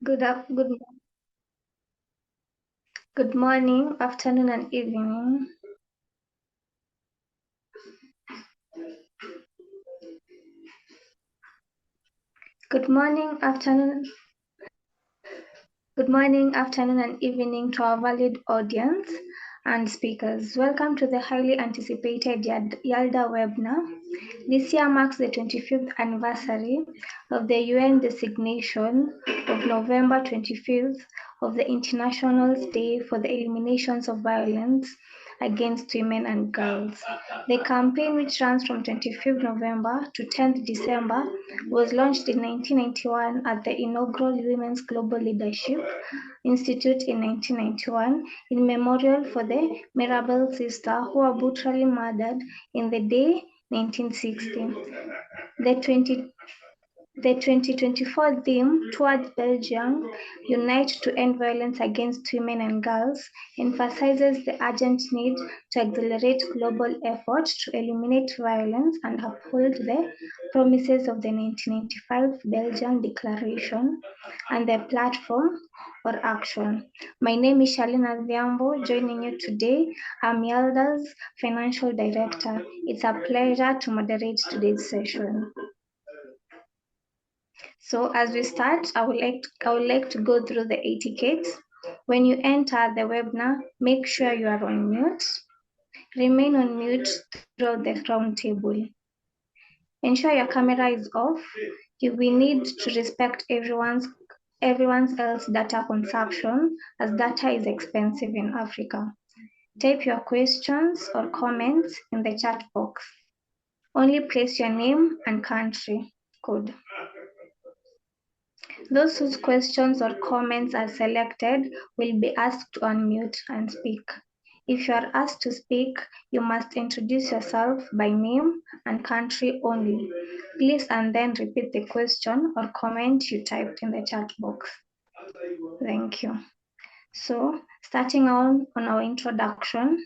Good good morning, afternoon, and evening. Good morning, afternoon. Good morning, afternoon, and evening to our valued audience and speakers. Welcome to the highly anticipated YALDA webinar. This year marks the 25th anniversary of the UN designation of November 25th of the International Day for the Eliminations of Violence against Women and Girls. The campaign, which runs from 25th November to 10th December, was launched in 1991 at the inaugural Women's Global Leadership Institute in 1991 in memorial for the Mirabel sisters who were brutally murdered in the day 1960. The 2024 theme, Towards Belgium, Unite to End Violence Against Women and Girls, emphasizes the urgent need to accelerate global efforts to eliminate violence and uphold the promises of the 1995 Belgian Declaration and the platform for action. My name is Shalina Dhiambo. Joining you today, I'm YALDA's Financial Director. It's a pleasure to moderate today's session. So as we start, I would like to go through the etiquette. When you enter the webinar, make sure you are on mute. Remain on mute throughout the roundtable. Ensure your camera is off. We need to respect everyone's else data consumption, as data is expensive in Africa. Type your questions or comments in the chat box. Only place your name and country code. Those whose questions or comments are selected will be asked to unmute and speak. If you are asked to speak, you must introduce yourself by name and country only. Please and then repeat the question or comment you typed in the chat box. Thank you. So, starting on our introduction,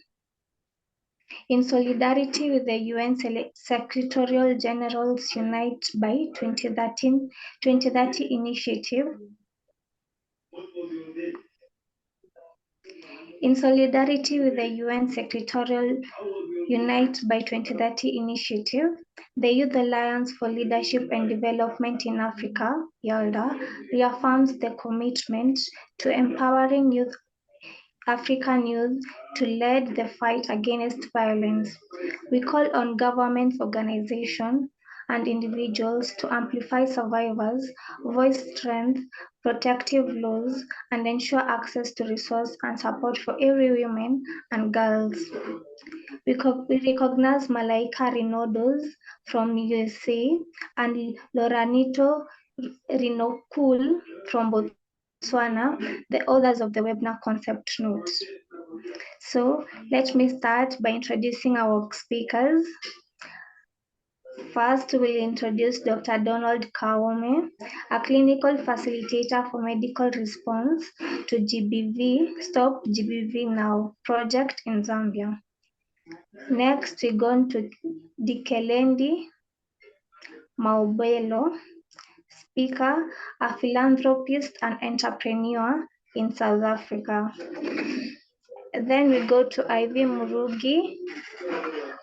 in solidarity with the UN Secretarial General's UNiTE by 2030 initiative, in solidarity with the UN Secretarial UNiTE by 2030 initiative, the Youth Alliance for Leadership and Development in Africa, YALDA, reaffirms the commitment to empowering African youth to lead the fight against violence. We call on governments, organizations, and individuals to amplify survivors, voice strength, protective laws, and ensure access to resources and support for every woman and girls. We recognize Malaika Remedios from USA and Olorato Ramokhua from Botswana, the authors of the webinar concept note. So let me start by introducing our speakers. First, we'll introduce Dr. Donald Kaume, a clinical facilitator for medical response to GBV, Stop GBV Now project in Zambia. Next, we go on to Dikelendi Maubelo, speaker, a philanthropist and entrepreneur in South Africa. Then we go to Ivy Murugi,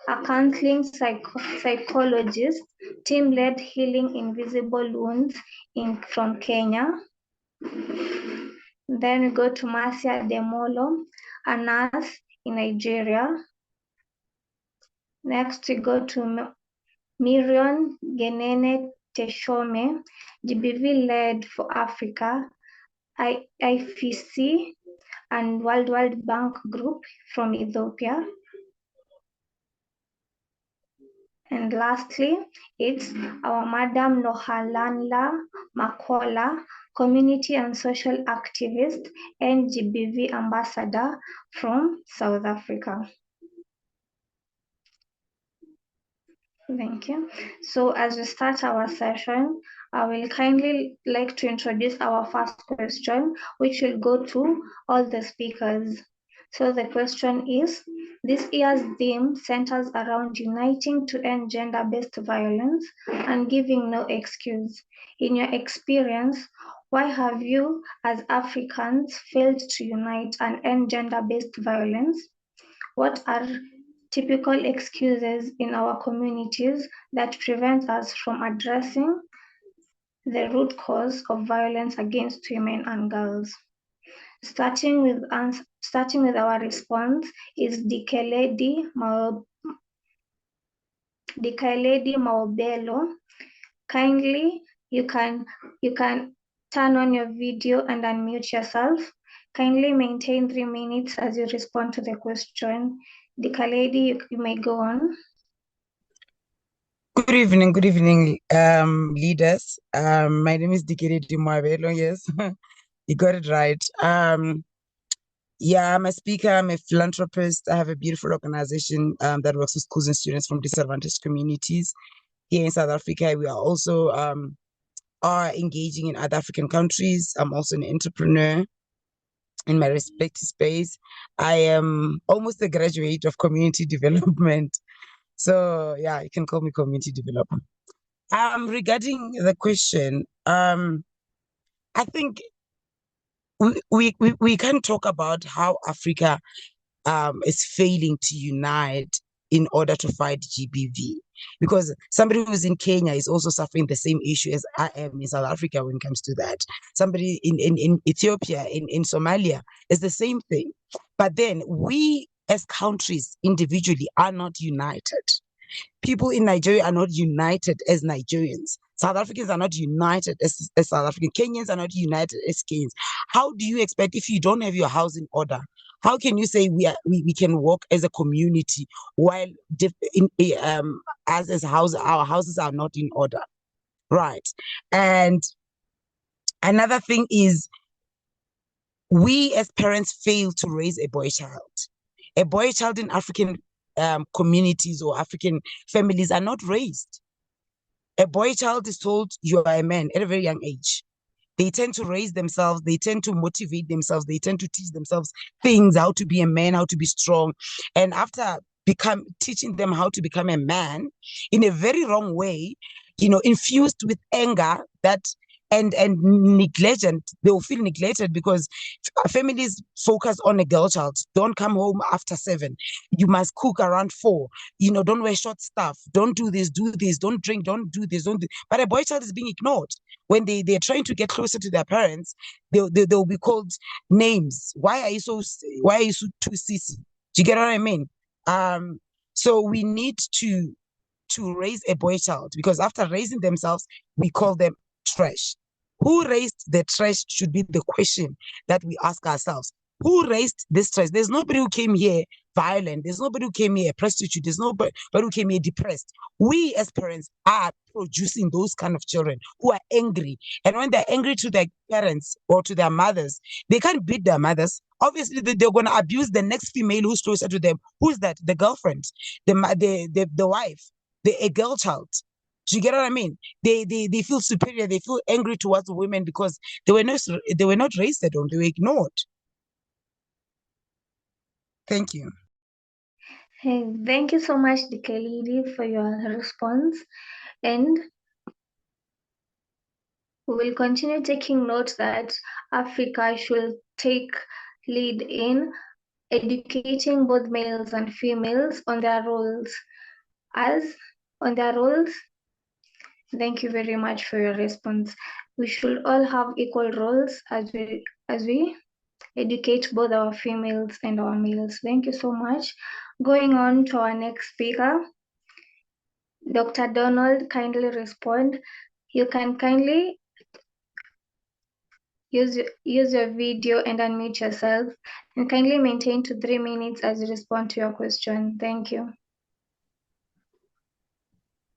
a counseling psychologist, team-led healing invisible wounds from Kenya. Then we go to Marcia Demolo, a nurse in Nigeria. Next, we go to Miriam Genene Teshome, GBV led for Africa, IFC, and World Bank Group from Ethiopia. And lastly, it's our Madam Nohalanla Makola, community and social activist and GBV ambassador from South Africa. Thank you. So as we start our session, I will kindly like to introduce our first question, which will go to all the speakers. So the question is, this year's theme centers around uniting to end gender-based violence and giving no excuse. In your experience, Why have you, as Africans, failed to unite and end gender-based violence? What are typical excuses in our communities that prevent us from addressing the root cause of violence against women and girls? Starting with our response is Dikeledi Maobelo. Kindly, you can turn on your video and unmute yourself. Kindly maintain 3 minutes as you respond to the question. Dikeledi, you may go on. Good evening, leaders. My name is Dikeledi Maobelo. Yes, you got it right. Yeah, I'm a speaker, I'm a philanthropist. I have a beautiful organization that works with schools and students from disadvantaged communities here in South Africa. We are also are engaging in other African countries. I'm also an entrepreneur in my respective space. I am almost a graduate of community development. So yeah, you can call me community developer. Regarding the question, I think we can talk about how Africa is failing to unite in order to fight GBV. Because somebody who's in Kenya is also suffering the same issue as I am in South Africa when it comes to that. Somebody in Ethiopia, in Somalia, is the same thing. But then we as countries individually are not united. People in Nigeria are not united as Nigerians. South Africans are not united as South African. Kenyans are not united as Kenyans. How do you expect, if you don't have your house in order, how can you say we can work as a community while our houses are not in order, right? And another thing is, we as parents fail to raise a boy child. A boy child in African communities or African families are not raised. A boy child is told you are a man at a very young age. They tend to raise themselves, they tend to motivate themselves, they tend to teach themselves things, how to be a man, how to be strong. And after teaching them how to become a man in a very wrong way, infused with anger and negligent, they will feel neglected because families focus on a girl child. Don't come home after 7. You must cook around 4. Don't wear short stuff. Don't do this, don't drink, don't do this, don't do. But a boy child is being ignored. When they're trying to get closer to their parents, they'll be called names. Why are you too sissy? Do you get what I mean? So we need to raise a boy child, because after raising themselves, we call them trash. Who raised the trash should be the question that we ask ourselves. Who raised this trash? There's nobody who came here violent. There's nobody who came here a prostitute. There's nobody who came here depressed. We as parents are producing those kind of children who are angry. And when they're angry to their parents or to their mothers, they can't beat their mothers. Obviously, they're going to abuse the next female who's closer to them. Who's that? The girlfriend, the wife, a girl child. Do you get what I mean? They feel superior. They feel angry towards women because they were not raised at home. They were ignored. Thank you. Hey, thank you so much, Dikeledi, for your response. And we will continue taking note that Africa should take lead in educating both males and females on their roles. Thank you very much for your response. We should all have equal roles as we educate both our females and our males. Thank you so much. Going on to our next speaker, Dr. Donald, kindly respond. You can kindly use your video and unmute yourself, and kindly maintain to 3 minutes as you respond to your question. Thank you.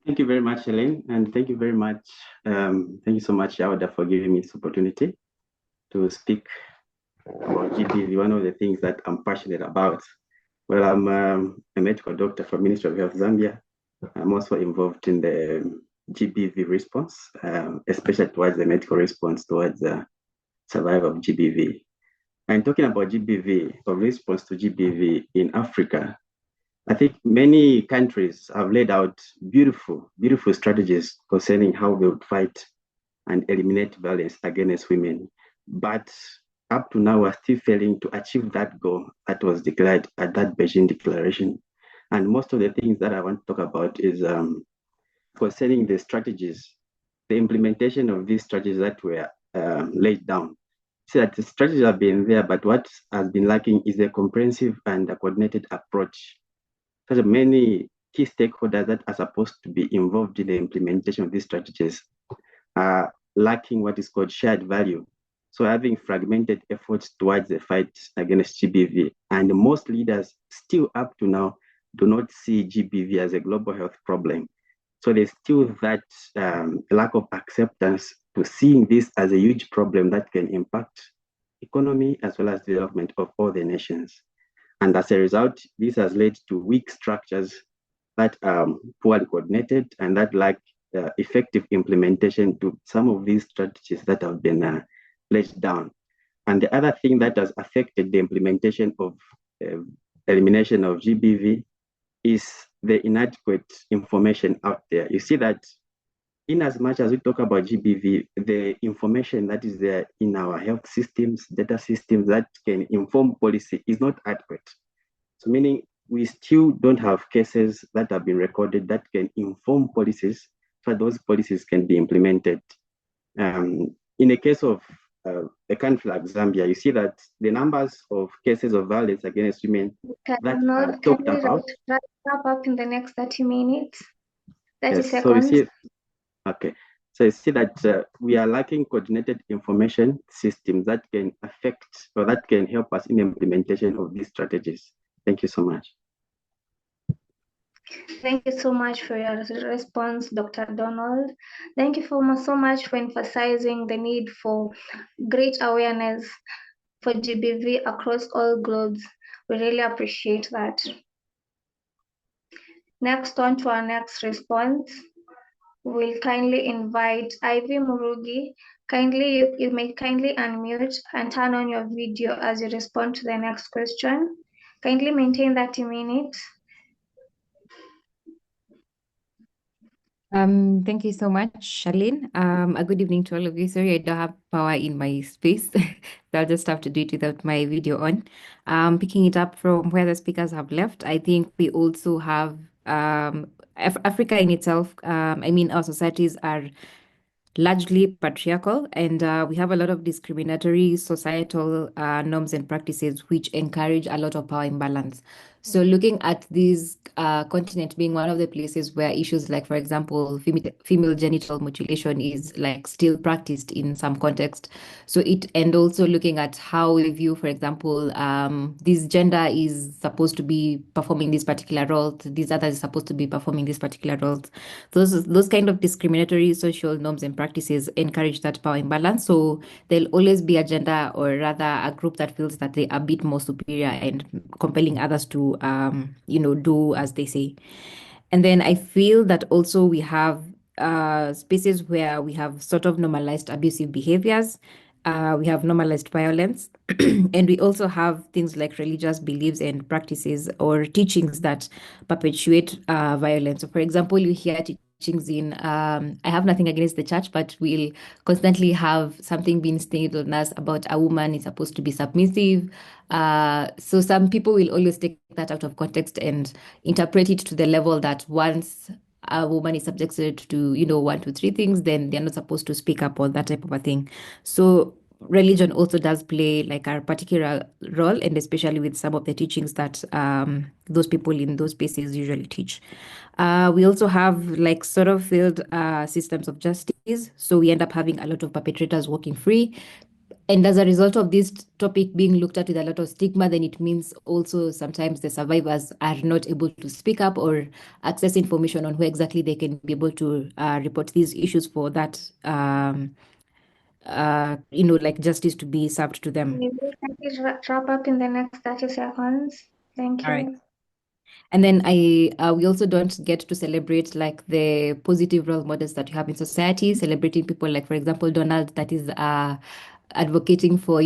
Thank you very much, Elaine, and thank you very much. Thank you so much, YALDA, for giving me this opportunity to speak about GBV, one of the things that I'm passionate about. Well, I'm a medical doctor from Ministry of Health Zambia. I'm also involved in the GBV response, especially towards the medical response towards the survival of GBV. And talking about GBV, or response to GBV in Africa, I think many countries have laid out beautiful strategies concerning how they would fight and eliminate violence against women. But up to now, we're still failing to achieve that goal that was declared at that Beijing Declaration. And most of the things that I want to talk about is concerning the strategies, the implementation of these strategies that were laid down. See that the strategies have been there, but what has been lacking is a comprehensive and a coordinated approach. Such many key stakeholders that are supposed to be involved in the implementation of these strategies are lacking what is called shared value. So having fragmented efforts towards the fight against GBV, and most leaders still up to now do not see GBV as a global health problem. So there's still that lack of acceptance to seeing this as a huge problem that can impact economy as well as development of all the nations. And as a result, this has led to weak structures that are poorly coordinated and that lack effective implementation to some of these strategies that have been laid down. And the other thing that has affected the implementation of elimination of GBV is the inadequate information out there. You see that in as much as we talk about GBV, the information that is there in our health systems, data systems that can inform policy is not adequate. So meaning we still don't have cases that have been recorded that can inform policies so those policies can be implemented. In the case of a country like Zambia, you see that the numbers of cases of violence against women that are talked about. Wrap up in the next 30 minutes, 30 yes, seconds. So you see, okay. So you see that we are lacking coordinated information systems that can affect or that can help us in the implementation of these strategies. Thank you so much. Thank you so much for your response, Dr. Donald. Thank you so much for emphasizing the need for great awareness for GBV across all globes. We really appreciate that. Next, on to our next response. We'll kindly invite Ivy Murugi. You may kindly unmute and turn on your video as you respond to the next question. Kindly maintain 30 minutes. Thank you so much, Charlene. A good evening to all of you. Sorry, I don't have power in my space. So I'll just have to do it without my video on. Picking it up from where the speakers have left, I think we also have Africa in itself. Our societies are largely patriarchal, and we have a lot of discriminatory societal norms and practices which encourage a lot of power imbalance. So looking at this continent being one of the places where issues like, for example, female genital mutilation is like still practiced in some context. And also looking at how we view, for example, this gender is supposed to be performing this particular role, this other is supposed to be performing this particular role. Those kind of discriminatory social norms and practices encourage that power imbalance. So there'll always be a gender, or rather a group, that feels that they are a bit more superior and compelling others to do as they say. And then I feel that also we have spaces where we have sort of normalized abusive behaviors. We have normalized violence, and we also have things like religious beliefs and practices or teachings that perpetuate violence. So, for example, you hear teachings in, I have nothing against the church, but we'll constantly have something being stated on us about a woman is supposed to be submissive. So some people will always take that out of context and interpret it to the level that once a woman is subjected to, 1, 2, 3 things, then they're not supposed to speak up on that type of a thing. So religion also does play like a particular role, and especially with some of the teachings that those people in those spaces usually teach. We also have like sort of failed systems of justice. So we end up having a lot of perpetrators walking free. And as a result of this topic being looked at with a lot of stigma, then it means also sometimes the survivors are not able to speak up or access information on where exactly they can be able to report these issues for that, like justice to be served to them. You will wrap up in the next 30 seconds. Thank you. All right. And then we also don't get to celebrate like the positive role models that you have in society, celebrating people like, for example, Donald, that is advocating for,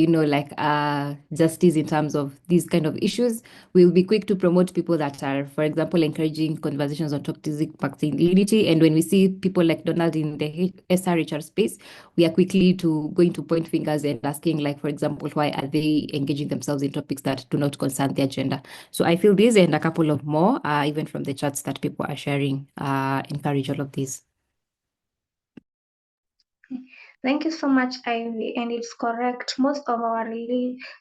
justice in terms of these kind of issues. We'll be quick to promote people that are, for example, encouraging conversations on toxic masculinity. And when we see people like Donald in the SRHR space, we are quickly going to point fingers and asking, like, for example, why are they engaging themselves in topics that do not concern their gender? So I feel this and a couple of more, even from the chats that people are sharing, encourage all of these. Thank you so much, Ivy. And it's correct. Most of our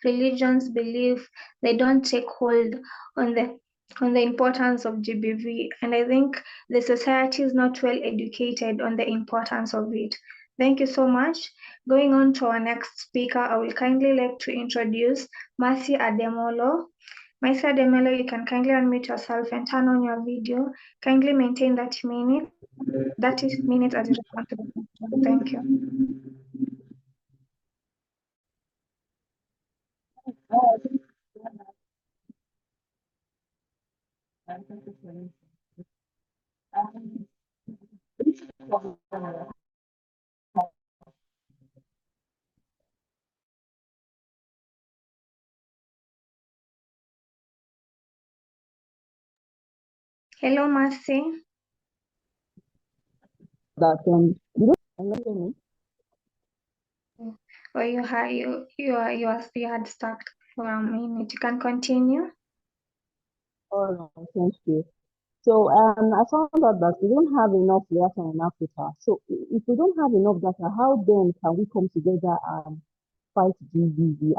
religions believe they don't take hold on the importance of GBV. And I think the society is not well educated on the importance of it. Thank you so much. Going on to our next speaker, I will kindly like to introduce Mercy Ademolo. Mercy Ademolo, you can kindly unmute yourself and turn on your video. Kindly maintain 30 minutes. 30 minutes as you respond to the question. Thank you. Hello, Mercy. That you don't hear me? Oh, you had stuck for a minute. You can continue. All right, thank you. So I found out that we don't have enough data in Africa. So if we don't have enough data, how then can we come together and fight GBV?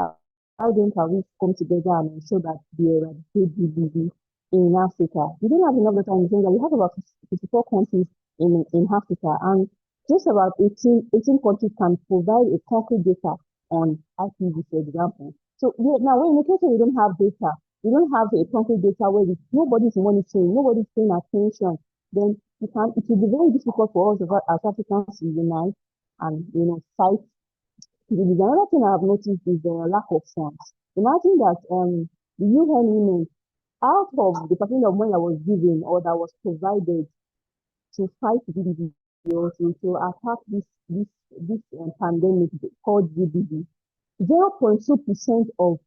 How then can we come together and ensure that we eradicate GBV in Africa? We don't have enough data in the sense that we have about 54 countries in Africa, and just about 18 countries can provide a concrete data on IPV, for example. So now, when in the case where we don't have data, we don't have a concrete data where nobody's monitoring, nobody's paying attention, then it will be very difficult for us as Africans to unite and fight. Another thing I have noticed is the lack of funds. Imagine that the UN Women, out of the percent of money that was given or that was provided to fight GBV or to attack this pandemic called GBV, 0.2% of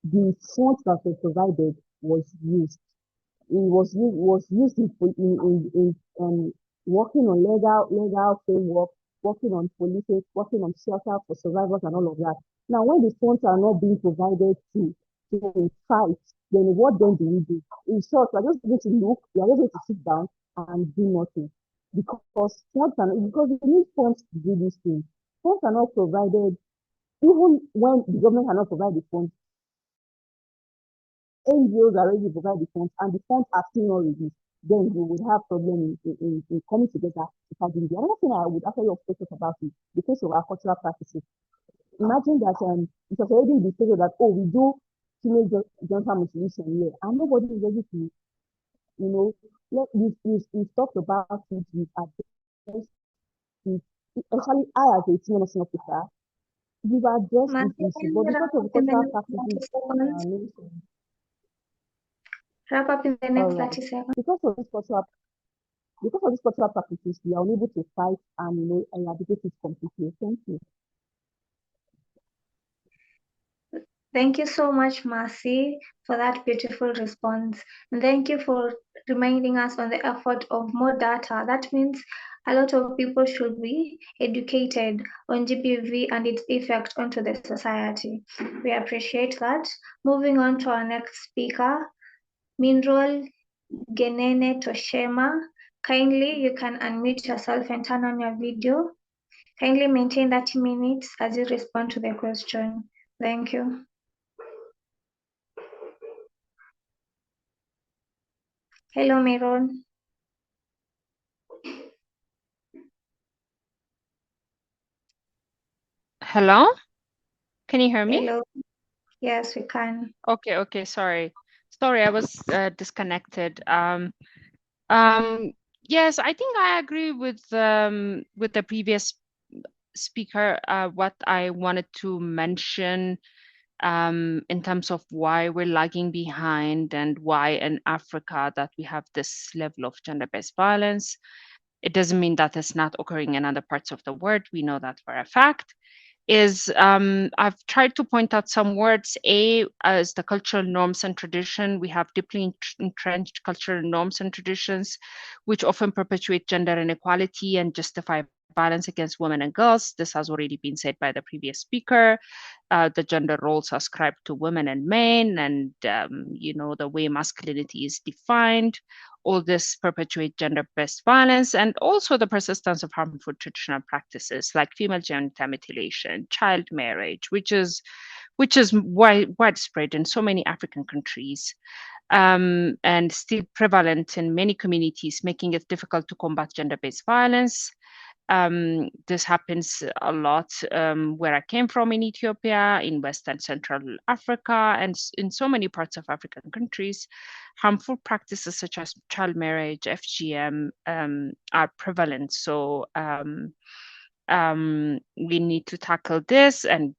the funds that were provided was used. It was used in working on legal framework, working on policies, working on shelter for survivors and all of that. Now, when the funds are not being provided to fight, then what then do we do? In short, we're just going to look, we're just going to sit down and do nothing. Because we need funds to do these things. Funds are not provided, even when the government cannot provide the funds. NGOs are ready to provide the funds, and the funds are still not released, then we would have problem in coming together to fight GBV. Another thing I would actually also talk about is the case of our cultural practices. Imagine that it was already decided that, we do female genital mutilation here, and nobody is ready to, we've talked about it, we've addressed it, especially I as a senior national officer, we've addressed this issue, but because of the cultural practices, wrap up in the next 30 seconds. Because of these cultural practices, we are unable to fight and eradicate it completely. Thank you. Thank you so much, Mercy, for that beautiful response. And thank you for reminding us on the effort of more data. That means a lot of people should be educated on GBV and its effect onto the society. We appreciate that. Moving on to our next speaker, Minrol Genene Toshema. Kindly, you can unmute yourself and turn on your video. Kindly maintain 30 minutes as you respond to the question. Thank you. Hello, Miron. Hello? Can you hear me? Hello. Yes, we can. Okay, sorry. Sorry, I was disconnected. Yes, I think I agree with the previous speaker. What I wanted to mention in terms of why we're lagging behind and why in Africa that we have this level of gender-based violence. It doesn't mean that it's not occurring in other parts of the world. We know that for a fact. is I've tried to point out some words. A as the cultural norms and tradition. We have deeply entrenched cultural norms and traditions, which often perpetuate gender inequality and justify violence against women and girls. This has already been said by the previous speaker. The gender roles ascribed to women and men, and the way masculinity is defined. All this perpetuate gender-based violence, and also the persistence of harmful traditional practices like female genital mutilation, child marriage, which is widespread in so many African countries, and still prevalent in many communities, making it difficult to combat gender-based violence. This happens a lot where I came from in Ethiopia, in West and Central Africa, and in so many parts of African countries. Harmful practices such as child marriage, FGM, are prevalent. So we need to tackle this, and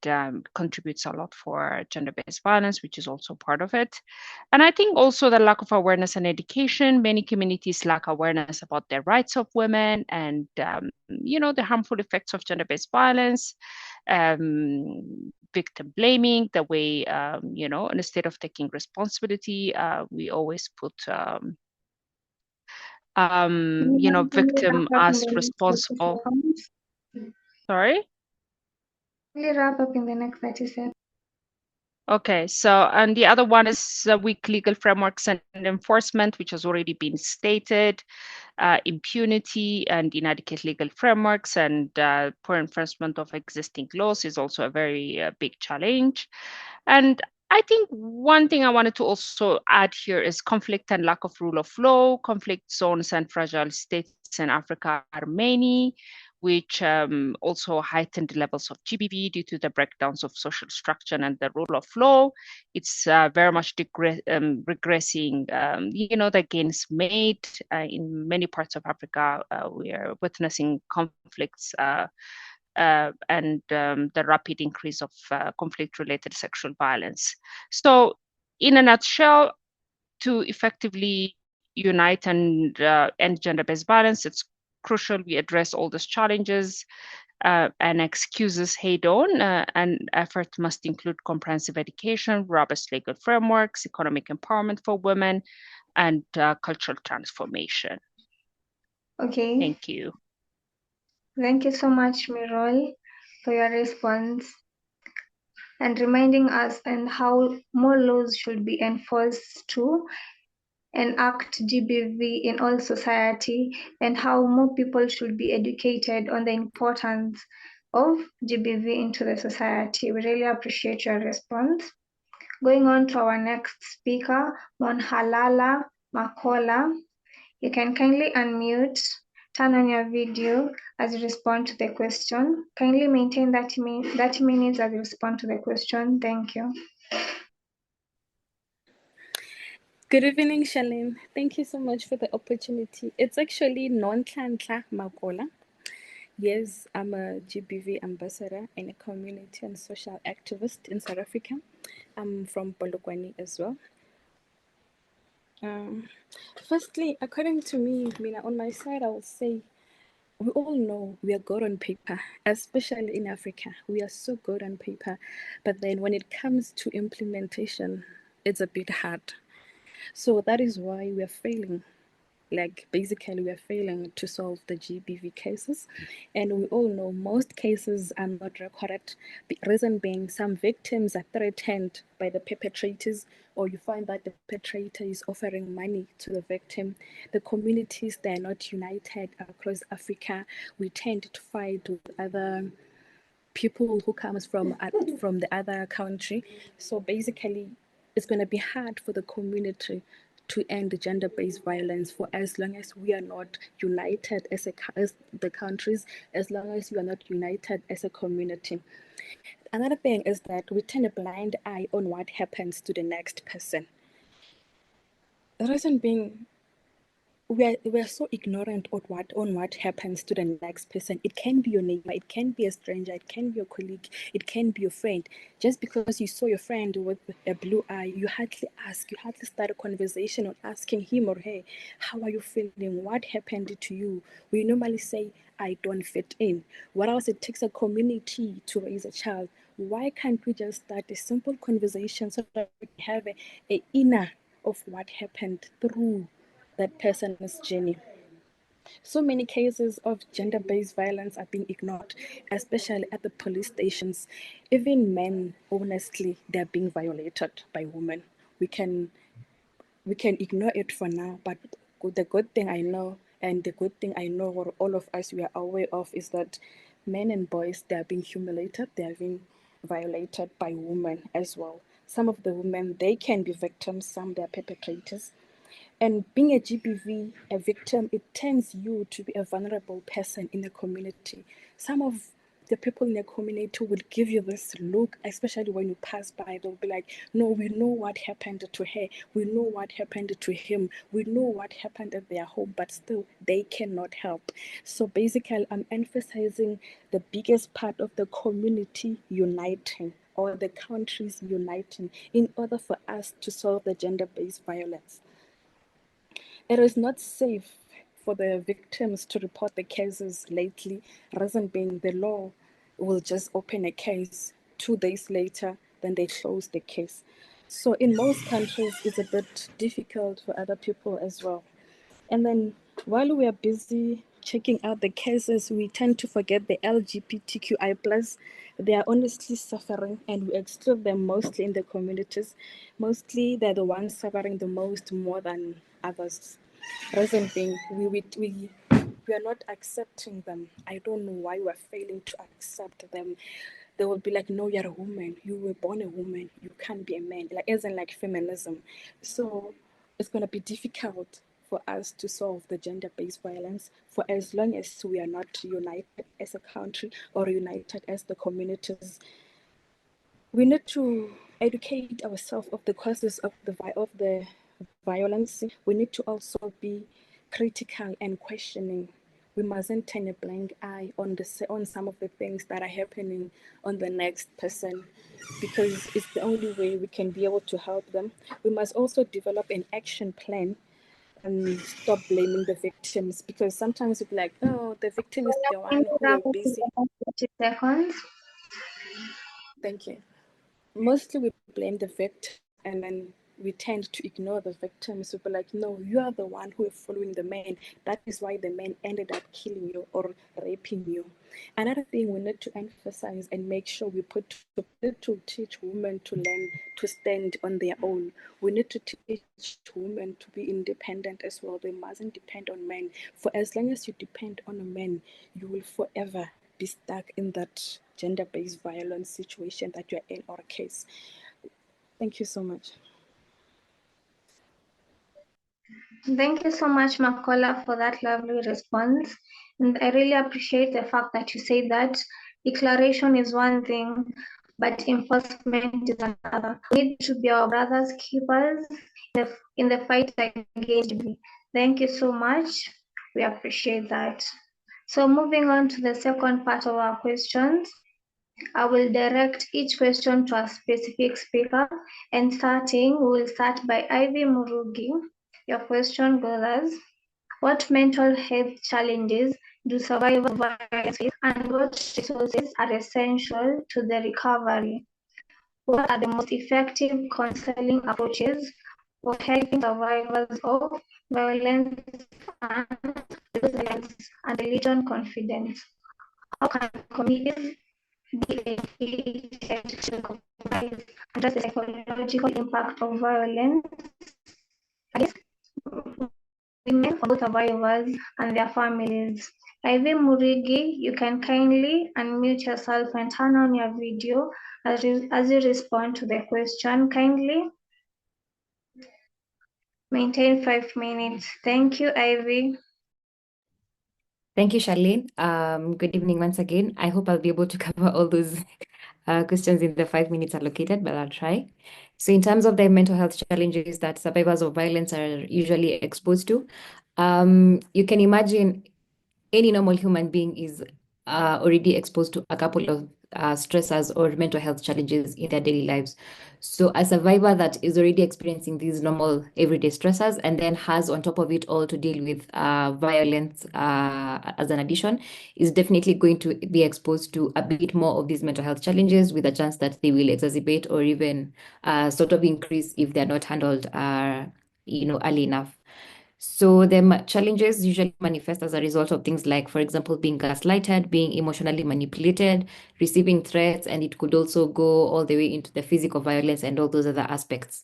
contributes a lot for gender-based violence, which is also part of it. And I think also the lack of awareness and education. Many communities lack awareness about the rights of women, and the harmful effects of gender-based violence, victim blaming, the way instead of taking responsibility, we always put victim as responsible. Sorry? Only wrap up in the next 30 seconds. Okay, so, and the other one is weak legal frameworks and enforcement, which has already been stated. Impunity and inadequate legal frameworks and poor enforcement of existing laws is also a very big challenge. And I think one thing I wanted to also add here is conflict and lack of rule of law. Conflict zones and fragile states in Africa are many, which also heightened levels of GBV due to the breakdowns of social structure and the rule of law. It's very much regressing. The gains made in many parts of Africa. We are witnessing conflicts and the rapid increase of conflict-related sexual violence. So, in a nutshell, to effectively unite and end gender-based violence, it's crucial we address all these challenges and excuses head-on, and effort must include comprehensive education, robust legal frameworks, economic empowerment for women, and cultural transformation. Okay. Thank you. Thank you so much, Mirol, for your response and reminding us and how more laws should be enforced to enact GBV in all society, and how more people should be educated on the importance of GBV into the society. We really appreciate your response. Going on to our next speaker, Monhalala Makola. You can kindly unmute, turn on your video as you respond to the question. Kindly maintain 30 minutes as you respond to the question. Thank you. Good evening, Shalene. Thank you so much for the opportunity. It's actually Nonhlanhla Makola. Yes, I'm a GBV ambassador and a community and social activist in South Africa. I'm from Polokwane as well. Firstly, according to me, Mina, on my side, I will say we all know we are good on paper, especially in Africa. We are so good on paper, but then when it comes to implementation, it's a bit hard. So that is why we are failing. Like basically, we are failing to solve the GBV cases, and we all know most cases are not recorded. The reason being, some victims are threatened by the perpetrators, or you find that the perpetrator is offering money to the victim. The communities, they are not united across Africa. We tend to fight with other people who comes from the other country. So basically, it's going to be hard for the community to end gender-based violence for as long as we are not united as the countries, as long as we are not united as a community. Another thing is that we turn a blind eye on what happens to the next person. The reason being, we are so ignorant on what happens to the next person. It can be your neighbor, it can be a stranger, it can be your colleague, it can be your friend. Just because you saw your friend with a blue eye, you hardly start a conversation on asking him or her, how are you feeling? What happened to you? We normally say, I don't fit in. What else? It takes a community to raise a child. Why can't we just start a simple conversation so that we have a inner of what happened through that person's journey? So many cases of gender-based violence are being ignored, especially at the police stations. Even men, honestly, they're being violated by women. We can ignore it for now, but the good thing I know, and the good thing I know what all of us we are aware of, is that men and boys, they are being humiliated, they are being violated by women as well. Some of the women, they can be victims, some they are perpetrators. And being a GBV, a victim, it turns you to be a vulnerable person in the community. Some of the people in the community will give you this look, especially when you pass by. They'll be like, no, we know what happened to her. We know what happened to him. We know what happened at their home, but still, they cannot help. So basically, I'm emphasizing the biggest part of the community uniting, or the countries uniting, in order for us to solve the gender-based violence. It is not safe for the victims to report the cases lately. Reason being, the law will just open a case 2 days later, then they close the case. So in most countries, it's a bit difficult for other people as well. And then while we are busy checking out the cases, we tend to forget the LGBTQI plus. They are honestly suffering, and we exclude them mostly in the communities. Mostly they're the ones suffering the most more than others. Reason being, we are not accepting them. I don't know why we're failing to accept them. They will be like, no, you're a woman. You were born a woman. You can't be a man. Like, as in like feminism. So it's going to be difficult for us to solve the gender-based violence for as long as we are not united as a country or united as the communities. We need to educate ourselves of the causes of the violence. We need to also be critical and questioning. We mustn't turn a blind eye on some of the things that are happening on the next person, because it's the only way we can be able to help them. We must also develop an action plan and stop blaming the victims, because sometimes we're like, oh, the victim is the one who were busy. 30 seconds. Thank you. Mostly we blame the victim, and then we tend to ignore the victims. We'll be like, no, you are the one who is following the man. That is why the man ended up killing you or raping you. Another thing we need to emphasize and make sure we put to teach women to learn to stand on their own. We need to teach women to be independent as well. They mustn't depend on men. For as long as you depend on a man, you will forever be stuck in that gender-based violence situation that you're in, or case. Thank you so much. Thank you so much, Makola, for that lovely response. And I really appreciate the fact that you say that declaration is one thing, but enforcement is another. We need to be our brothers' keepers in the fight against GBV. Thank you so much. We appreciate that. So moving on to the second part of our questions, I will direct each question to a specific speaker, and we will start by Ivy Murugi. Your question goes as, what mental health challenges do survivors of violence face, and what resources are essential to the recovery? What are the most effective counseling approaches for helping survivors of violence and resilience and religion confidence? How can communities be educated to recognize and address the psychological impact of violence against women, for both survivors and their families? Ivy Murigi, you can kindly unmute yourself and turn on your video as you respond to the question. Kindly maintain 5 minutes. Thank you, Ivy. Thank you, Charlene. Good evening once again. I hope I'll be able to cover all those questions in the 5 minutes allocated, but I'll try. So in terms of the mental health challenges that survivors of violence are usually exposed to, you can imagine any normal human being is already exposed to a couple of stressors or mental health challenges in their daily lives. So a survivor that is already experiencing these normal everyday stressors and then has on top of it all to deal with violence as an addition is definitely going to be exposed to a bit more of these mental health challenges, with a chance that they will exacerbate or even sort of increase if they're not handled early enough. So the challenges usually manifest as a result of things like, for example, being gaslighted, being emotionally manipulated, receiving threats, and it could also go all the way into the physical violence and all those other aspects.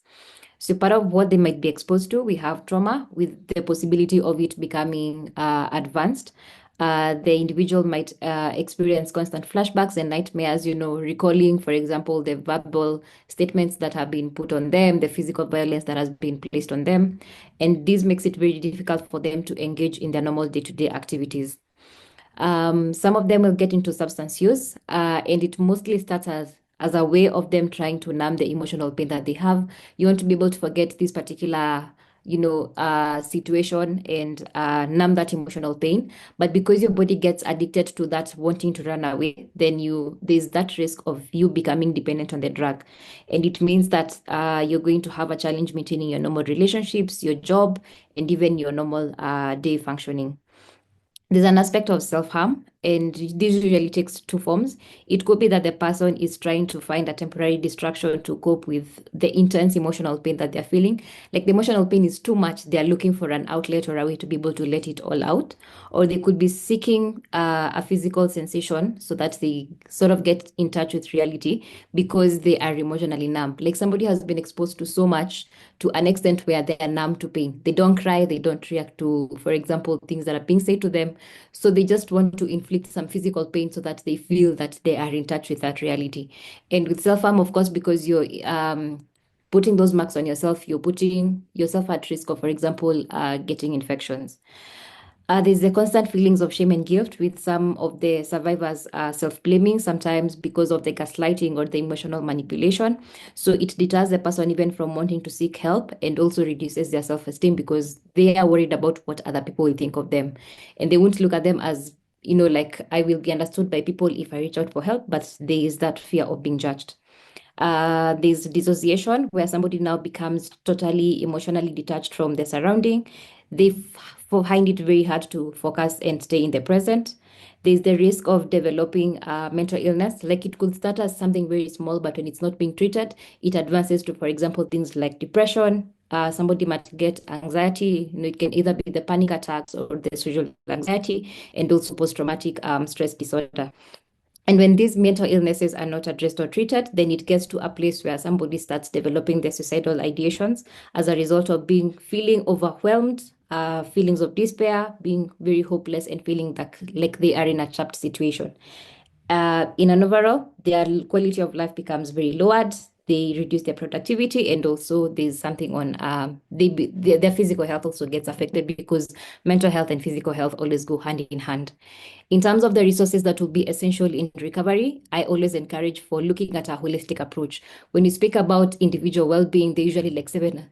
So part of what they might be exposed to, we have trauma with the possibility of it becoming advanced. The individual might experience constant flashbacks and nightmares, recalling, for example, the verbal statements that have been put on them, the physical violence that has been placed on them. And this makes it very difficult for them to engage in their normal day-to-day activities. Some of them will get into substance use, and it mostly starts as a way of them trying to numb the emotional pain that they have. You want to be able to forget this particular, situation and numb that emotional pain. But because your body gets addicted to that wanting to run away, then there's that risk of you becoming dependent on the drug. And it means that you're going to have a challenge maintaining your normal relationships, your job, and even your normal day functioning. There's an aspect of self-harm, and this usually takes two forms. It could be that the person is trying to find a temporary distraction to cope with the intense emotional pain that they're feeling. Like the emotional pain is too much, they're looking for an outlet or a way to be able to let it all out. Or they could be seeking a physical sensation so that they sort of get in touch with reality because they are emotionally numb. Like somebody has been exposed to so much to an extent where they are numb to pain. They don't cry, they don't react to, for example, things that are being said to them. So they just want to inflict some physical pain so that they feel that they are in touch with that reality. And with self-harm, of course, because you're putting those marks on yourself, you're putting yourself at risk of, for example, getting infections. There's the constant feelings of shame and guilt with some of the survivors self-blaming, sometimes because of the gaslighting or the emotional manipulation. So it deters the person even from wanting to seek help, and also reduces their self-esteem because they are worried about what other people will think of them. And they won't look at them as, like I will be understood by people if I reach out for help, but there is that fear of being judged. There's dissociation, where somebody now becomes totally emotionally detached from the surrounding. They find it very hard to focus and stay in the present. There's the risk of developing mental illness. Like it could start as something very small, but when it's not being treated, it advances to, for example, things like depression. Somebody might get anxiety. It can either be the panic attacks or the social anxiety, and also post-traumatic stress disorder. And when these mental illnesses are not addressed or treated, then it gets to a place where somebody starts developing their suicidal ideations as a result of feeling overwhelmed, feelings of despair, being very hopeless, and feeling like they are in a trapped situation. In an overall, their quality of life becomes very lowered. They reduce their productivity, and also there's something on their physical health also gets affected, because mental health and physical health always go hand in hand. In terms of the resources that will be essential in recovery, I always encourage for looking at a holistic approach. When you speak about individual well-being, they usually like seven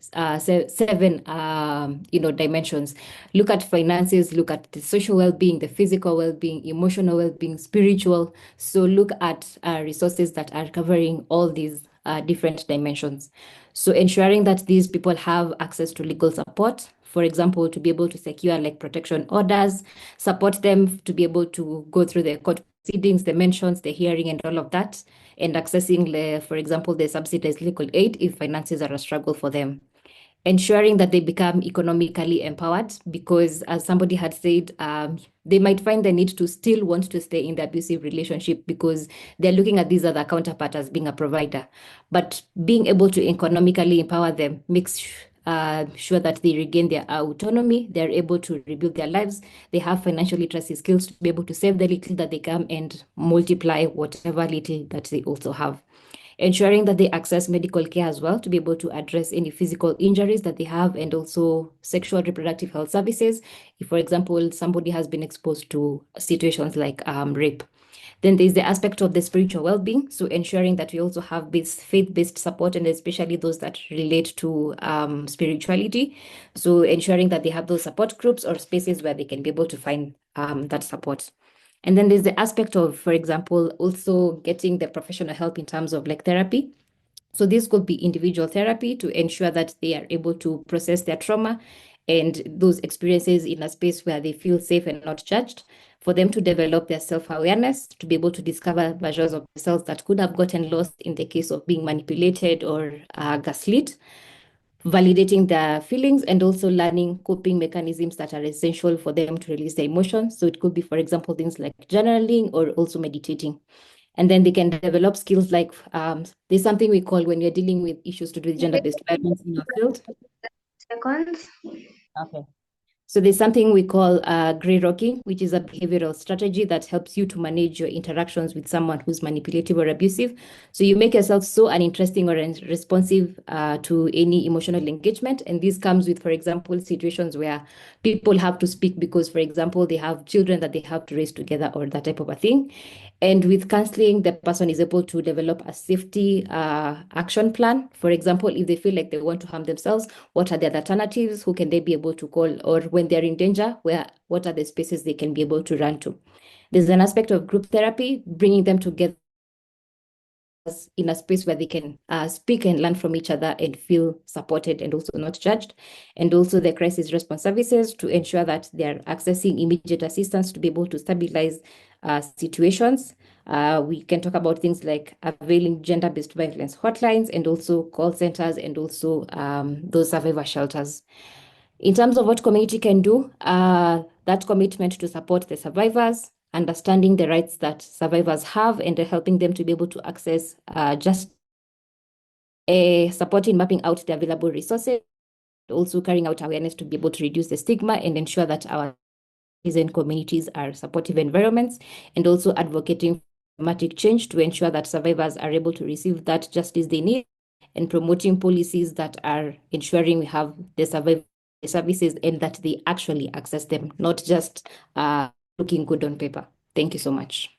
dimensions. Look at finances, look at the social well-being, the physical well-being, emotional well-being, spiritual. So look at resources that are covering all these different dimensions. So ensuring that these people have access to legal support, for example, to be able to secure like protection orders, support them to be able to go through the court proceedings, the mentions, the hearing, and all of that, and accessing, for example, the subsidized legal aid if finances are a struggle for them. Ensuring that they become economically empowered, because as somebody had said, they might find the need to still want to stay in the abusive relationship because they're looking at these other counterpart as being a provider. But being able to economically empower them makes sure that they regain their autonomy, they're able to rebuild their lives, they have financial literacy skills to be able to save the little that they come and multiply whatever little that they also have. Ensuring that they access medical care as well to be able to address any physical injuries that they have, and also sexual reproductive health services. If, for example, somebody has been exposed to situations like rape. Then there's the aspect of the spiritual well-being, so ensuring that we also have this faith-based support, and especially those that relate to spirituality. So ensuring that they have those support groups or spaces where they can be able to find that support. And then there's the aspect of, for example, also getting the professional help in terms of like therapy. So this could be individual therapy to ensure that they are able to process their trauma and those experiences in a space where they feel safe and not judged, for them to develop their self-awareness, to be able to discover versions of themselves that could have gotten lost in the case of being manipulated or gaslit, validating their feelings, and also learning coping mechanisms that are essential for them to release their emotions. So it could be, for example, things like journaling or also meditating. And then they can develop skills like there's something we call, when you're dealing with issues to do with gender-based violence in your field. Seconds. Okay. So there's something we call gray rocking, which is a behavioral strategy that helps you to manage your interactions with someone who's manipulative or abusive. So you make yourself so uninteresting or responsive to any emotional engagement. And this comes with, for example, situations where people have to speak because, for example, they have children that they have to raise together or that type of a thing. And with counseling, the person is able to develop a safety action plan. For example, if they feel like they want to harm themselves, what are the alternatives? Who can they be able to call? Or when they're in danger, what are the spaces they can be able to run to? There's an aspect of group therapy, bringing them together in a space where they can speak and learn from each other and feel supported and also not judged. And also the crisis response services to ensure that they're accessing immediate assistance to be able to stabilize situations. We can talk about things like availing gender-based violence hotlines and also call centers and also those survivor shelters. In terms of what community can do, that commitment to support the survivors, understanding the rights that survivors have, and helping them to be able to access just supporting mapping out the available resources, also carrying out awareness to be able to reduce the stigma and ensure that our citizen communities are supportive environments, and also advocating for dramatic change to ensure that survivors are able to receive that justice they need, and promoting policies that are ensuring we have the survivor services and that they actually access them, not just looking good on paper. Thank you so much.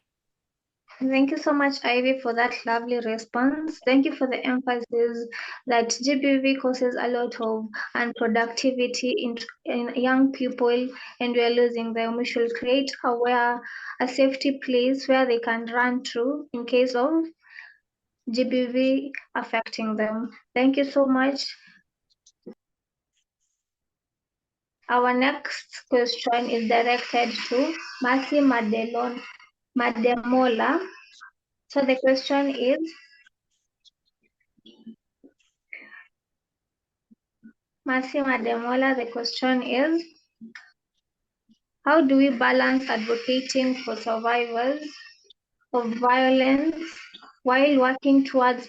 Thank you so much, Ivy, for that lovely response. Thank you for the emphasis that GBV causes a lot of unproductivity in young people, and we are losing them. We should create a safety place where they can run to in case of GBV affecting them. Thank you so much. Our next question is directed to Mercy Mademola. So the question is, Mercy Mademola, the question is, how do we balance advocating for survivors of violence while working towards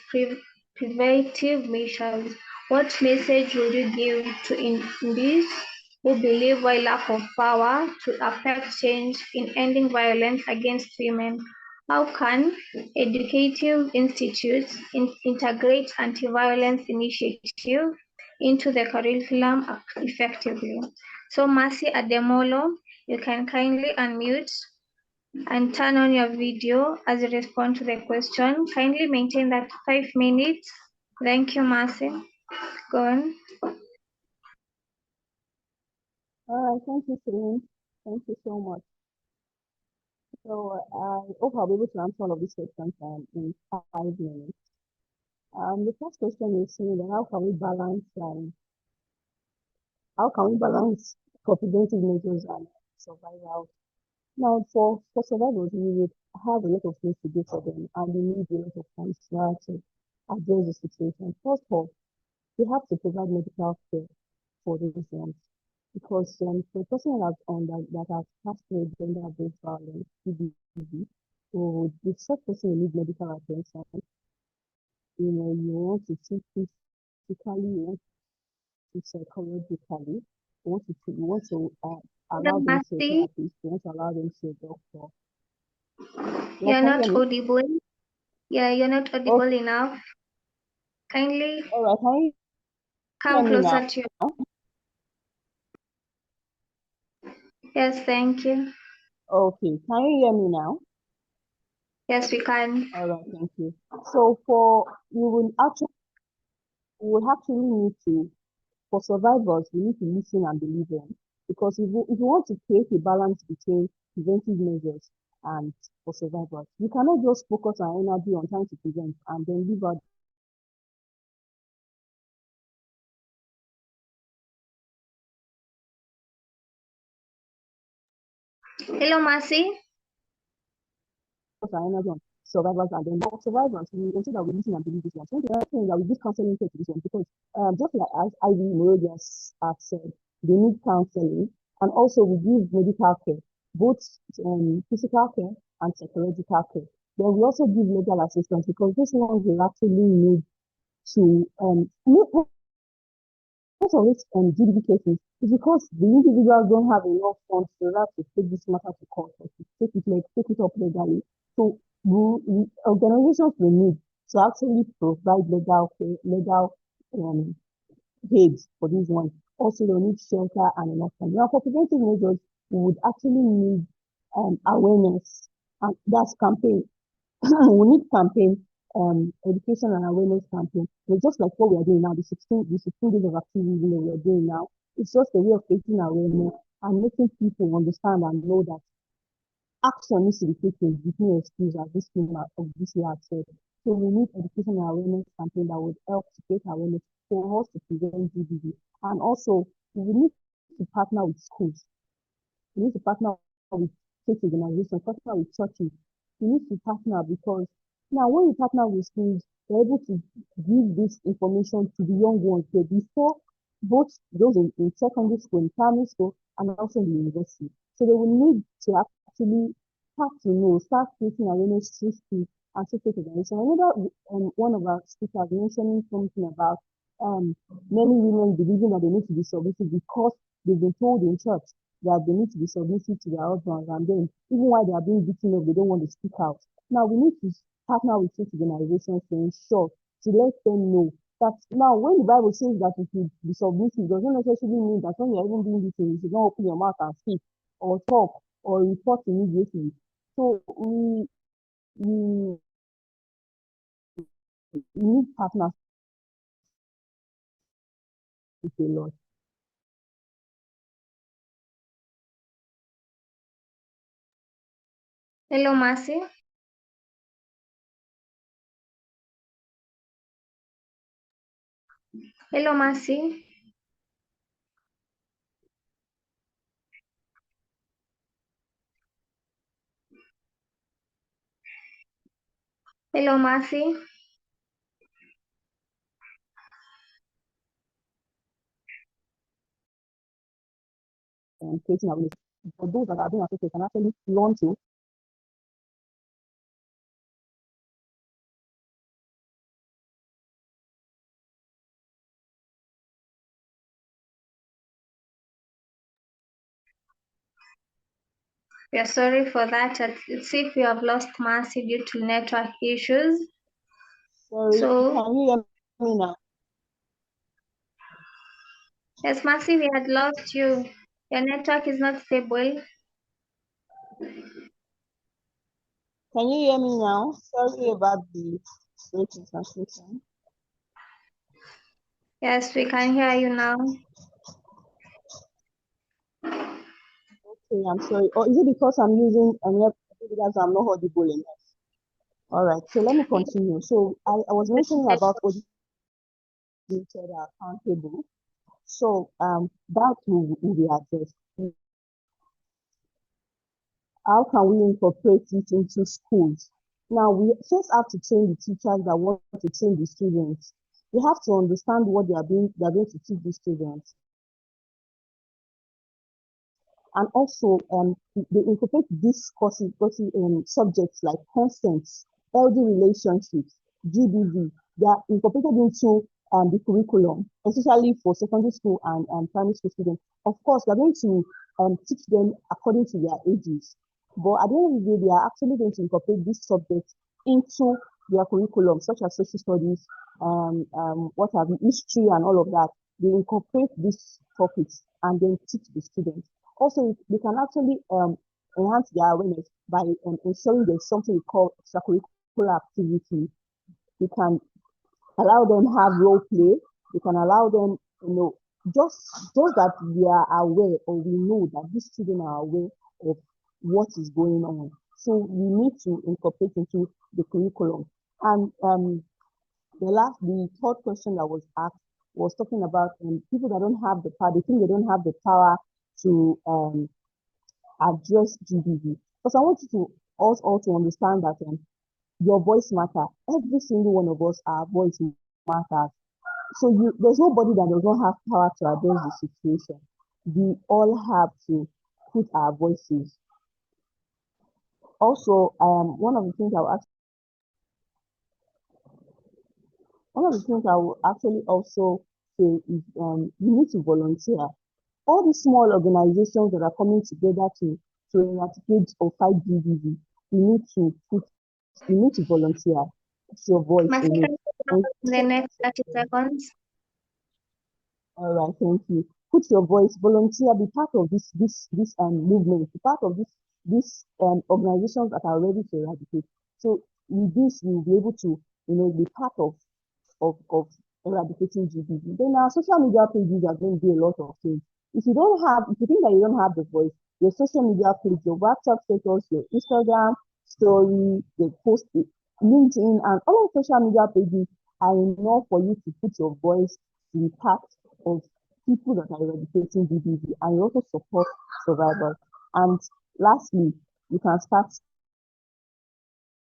preventive measures? What message would you give to individuals who believe while lack of power to affect change in ending violence against women? How can educative institutes integrate anti-violence initiatives into the curriculum effectively? So Mercy Ademolo, you can kindly unmute and turn on your video as you respond to the question. Kindly maintain that 5 minutes. Thank you, Mercy. Go on. All right, thank you, Celine. Thank you so much. So I hope I'll be able to answer all of these questions in 5 minutes. The first question is saying that how can we balance for preventive measures and survival? Now, for survivors, we would have a lot of things to do for them, and we need a lot of funds to address the situation. First of all, we have to provide medical care for these ones, because for a person that has passed through gender-based violence, GBV, so if such person will need medical attention, you want to treat physically, you want to psychologically, you want to allow them to a Mercy, therapist, you want to allow them to a doctor. you're Can you not hear me? audible. Yeah, you're not audible Okay, enough. Kindly all right, can you hear come me now? closer to your... Yes, thank you. Okay, can you hear me now? Yes, we can. All right, thank you. So we will actually need to, for survivors, we need to listen and believe them. Because if you want to create a balance between preventive measures and for survivors, you cannot just focus our energy on trying to prevent and then leave out Hello, Mercy. our energy on survivors and then for survivors, we ensure that we listen and believe this one. So the other thing is that we give counseling care to this one because just like as Ivy Melodious have said, they need counseling and also we give medical care, both physical care and psychological care. Then we also give legal assistance because this one will actually need to most of it GDP cases is because the individuals don't have enough funds to have to take this matter to court or to take it up legally. So organizations will need to actually provide legal aid for these ones. Also, they need shelter and enough time. Now, for preventive measures, we would actually need awareness, and that's campaign. We need campaign, education and awareness campaign. It's just like what we are doing now, the 16 days of activism that we are doing now. It's just a way of creating awareness and making people understand and know that action needs to be taken with no excuse, as this thing of this year said. So we need education and awareness campaign that would help to create awareness for us to prevent GBV. And also, we need to partner with schools. We need to partner with faith organizations, partner with churches. We need to partner because now when we partner with schools, we're able to give this information to the young ones here before both those in secondary school, in primary school, and also in the university. So they will need to actually start creating awareness through school and through faith organizations. I remember one of our speakers mentioning something about many women believing that they need to be submissive because they've been told in church that they need to be submissive to their husbands, and then even while they are being beaten up, they don't want to speak out. Now we need to partner with faith organizations to ensure to let them know that now when the Bible says that you should be submissive, does not necessarily mean that when you're even being beaten, you should not open your mouth and speak or talk or report immediately. So we need partners with a lot. Hello, Mercy. Hello, Mercy. Hello, Mercy. Creating awareness. For those that are being affected can actually learn to We are sorry for that. It's if we have lost Mercy due to network issues. sorry, So, can you hear me now? yes, Mercy, we had lost you. Your network is not stable. Can you hear me now? Sorry about the breaking translation. Yes, we can hear you now. Okay, I'm sorry. Or is it because I'm using because I'm not audible enough? All right, so let me continue. So I was mentioning about audited accountable. So that will be addressed. How can we incorporate it into schools? Now we first have to train the teachers that want to train the students. They have to understand what they're going to teach the students. And also they incorporate these courses, subjects like consent, healthy relationships, GBV. They are incorporated into the curriculum, especially for secondary school and primary school students. Of course, they're going to teach them according to their ages. But at the end of the day, they are actually going to incorporate these subjects into their curriculum, such as social studies, history and all of that. They incorporate these topics and then teach the students. Also, they can actually enhance their awareness by ensuring there's something we call extracurricular activity. We can allow them have role play. We can allow them, just that we are aware, or we know that these children are aware of what is going on. So we need to incorporate into the curriculum. And the third question that was asked was talking about people that don't have the power. They think they don't have the power to address GBV. Because I want you to also understand that your voice matters. Every single one of us, our voice matters. So there's nobody that does not have power to address the situation. We all have to put our voices. Also, one of the things I will actually also say is you need to volunteer. All these small organizations that are coming together to eradicate or fight GBV, you need to volunteer. Put your voice Masi, in can it. you wrap up in the next 30 seconds? All right, thank you. Put your voice, volunteer, be part of this movement, be part of this organizations that are ready to eradicate. So with this, you'll be able to, be part of eradicating GBV. Then our social media pages are going to do a lot of things. If you think that you don't have the voice, your social media page, your WhatsApp status, your Instagram story, your post, LinkedIn, and all social media pages are enough for you to put your voice in part of people that are eradicating GBV, and you also support survivors. And lastly, you can start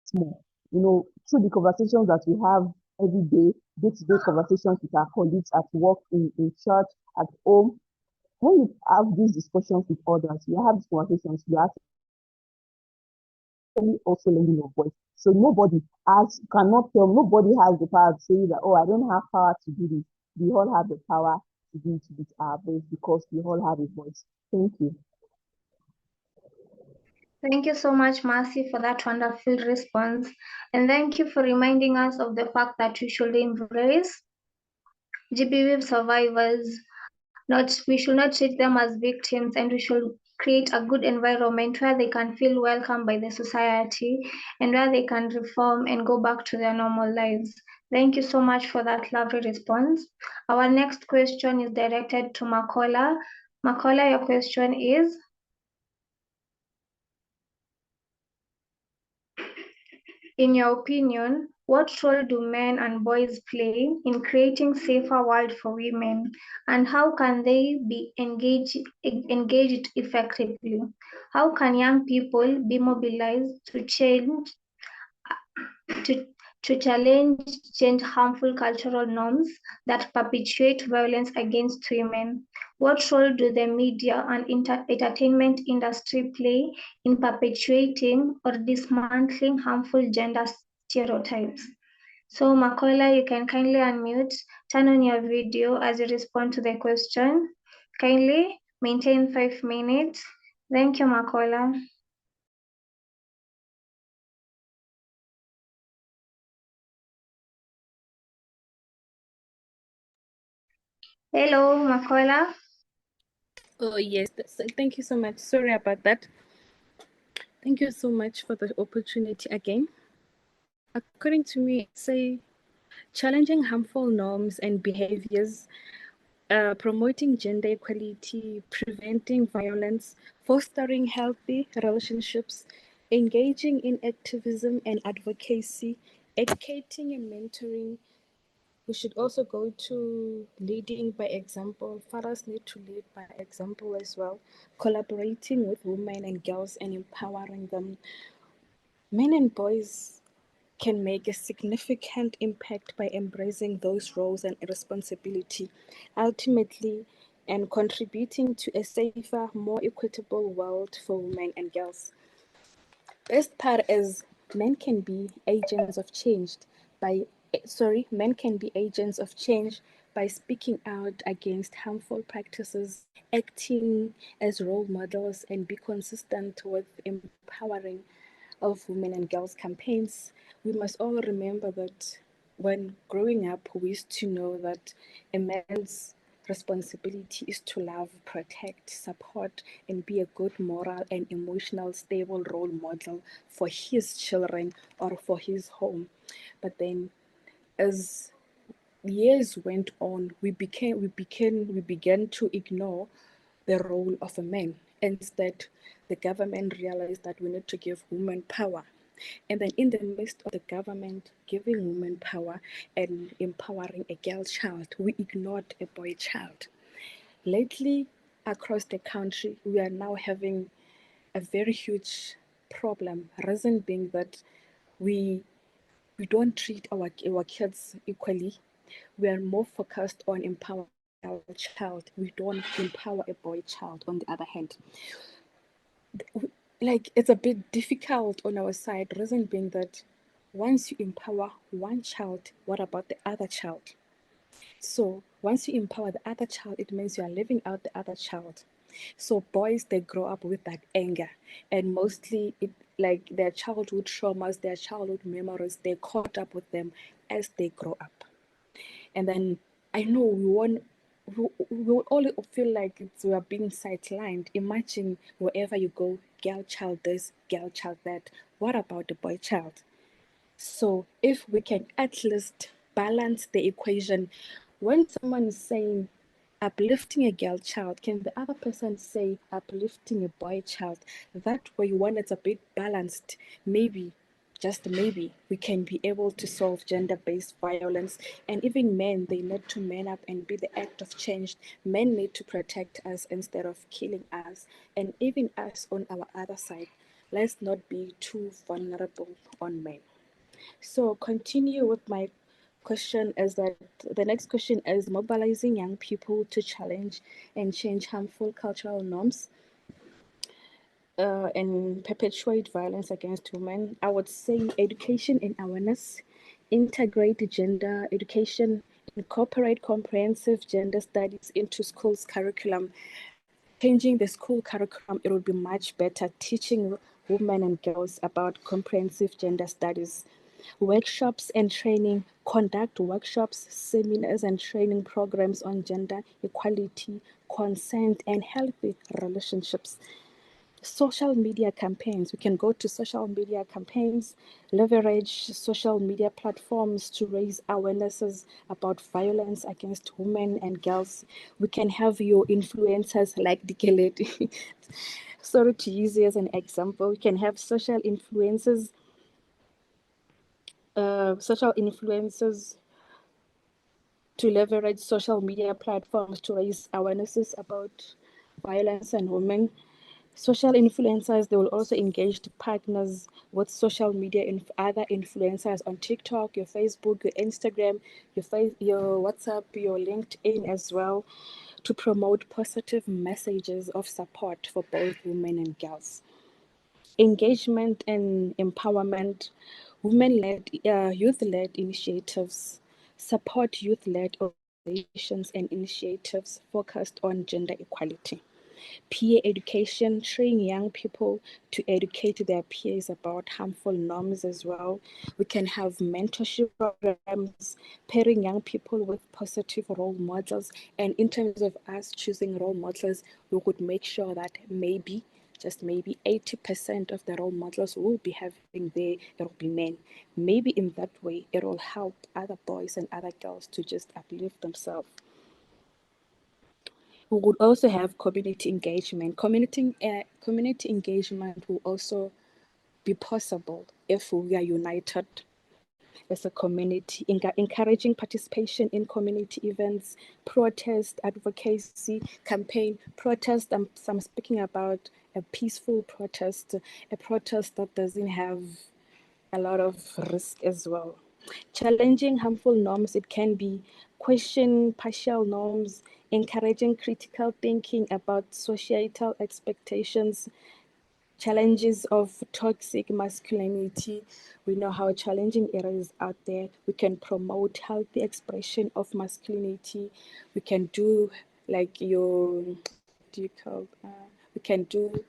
small. Through the conversations that we have every day-to-day conversations with our colleagues at work, in church, at home. When you have these discussions with others, you have these conversations, you are actually also lending your voice. So nobody has the power to say that, oh, I don't have power to do this. We all have the power to do it with our voice, because we all have a voice. Thank you. Thank you so much, Mercy, for that wonderful response. And thank you for reminding us of the fact that we should embrace GBV survivors. We should not treat them as victims, and we should create a good environment where they can feel welcome by the society and where they can reform and go back to their normal lives. Thank you so much for that lovely response. Our next question is directed to Makola. Makola, your question is: in your opinion, what role do men and boys play in creating a safer world for women, and how can they be engaged effectively? How can young people be mobilized to change harmful cultural norms that perpetuate violence against women? What role do the media and entertainment industry play in perpetuating or dismantling harmful gender stereotypes? So Makola, you can kindly unmute, turn on your video as you respond to the question. Kindly maintain 5 minutes. Thank you, Makola. Hello, Makola. Oh, yes. Thank you so much. Sorry about that. Thank you so much for the opportunity again. According to me, say challenging harmful norms and behaviors, promoting gender equality, preventing violence, fostering healthy relationships, engaging in activism and advocacy, educating and mentoring. We should also go to leading by example. Fathers need to lead by example as well, collaborating with women and girls and empowering them. Men and boys can make a significant impact by embracing those roles and responsibility, ultimately, and contributing to a safer, more equitable world for women and girls. Best part is men can be agents of change by speaking out against harmful practices, acting as role models, and be consistent with empowering of women and girls campaigns. We must all remember that when growing up, we used to know that a man's responsibility is to love, protect, support, and be a good moral and emotional stable role model for his children or for his home. But then as years went on, we began to ignore the role of a man. Instead, the government realized that we need to give women power. And then in the midst of the government giving women power and empowering a girl child, we ignored a boy child. Lately, across the country, we are now having a very huge problem. Reason being that we don't treat our kids equally. We are more focused on empowering a girl child. We don't empower a boy child on the other hand. Like it's a bit difficult on our side, reason being that once you empower one child, what about the other child? So once you empower the other child, it means you are leaving out the other child. So boys, they grow up with that anger, and mostly it like their childhood traumas, their childhood memories, they caught up with them as they grow up. And then I know we all feel like we are being sidelined. Imagine wherever you go, girl child this, girl child that. What about the boy child? So if we can at least balance the equation, when someone is saying uplifting a girl child, can the other person say uplifting a boy child? That way, when it's a bit balanced, maybe, just maybe, we can be able to solve gender-based violence. And even men, they need to man up and be the act of change. Men need to protect us instead of killing us. And even us on our other side, let's not be too vulnerable on men. So continue with my question is that the next question is mobilizing young people to challenge and change harmful cultural norms and perpetuate violence against women. I would say education and awareness, integrate gender education, incorporate comprehensive gender studies into schools curriculum. Changing the school curriculum, it would be much better teaching women and girls about comprehensive gender studies. Workshops and training, conduct workshops, seminars, and training programs on gender equality, consent, and healthy relationships. Social media campaigns. We can go to social media campaigns, leverage social media platforms to raise awarenesses about violence against women and girls. We can have your influencers like Dikeledi. Sorry to use you as an example. We can have social influencers to leverage social media platforms to raise awarenesses about violence and women. Social influencers, they will also engage to partners with social media and other influencers on TikTok, your Facebook, your Instagram, your WhatsApp, your LinkedIn as well, to promote positive messages of support for both women and girls. Engagement and empowerment, women-led, youth-led initiatives, support youth-led organizations and initiatives focused on gender equality. Peer education, train young people to educate their peers about harmful norms as well. We can have mentorship programs, pairing young people with positive role models. And in terms of us choosing role models, we would make sure that maybe, just maybe 80% of the role models will be having there, it will be men. Maybe in that way, it will help other boys and other girls to just uplift themselves. We would also have community engagement. Community engagement will also be possible if we are united as a community, encouraging participation in community events, protest, advocacy, campaign, protest. I'm speaking about a peaceful protest, a protest that doesn't have a lot of risk as well. Challenging harmful norms, it can be question partial norms, encouraging critical thinking about societal expectations, challenges of toxic masculinity. We know how challenging it is out there. We can promote healthy expression of masculinity. We can do like your, what do you call, we can do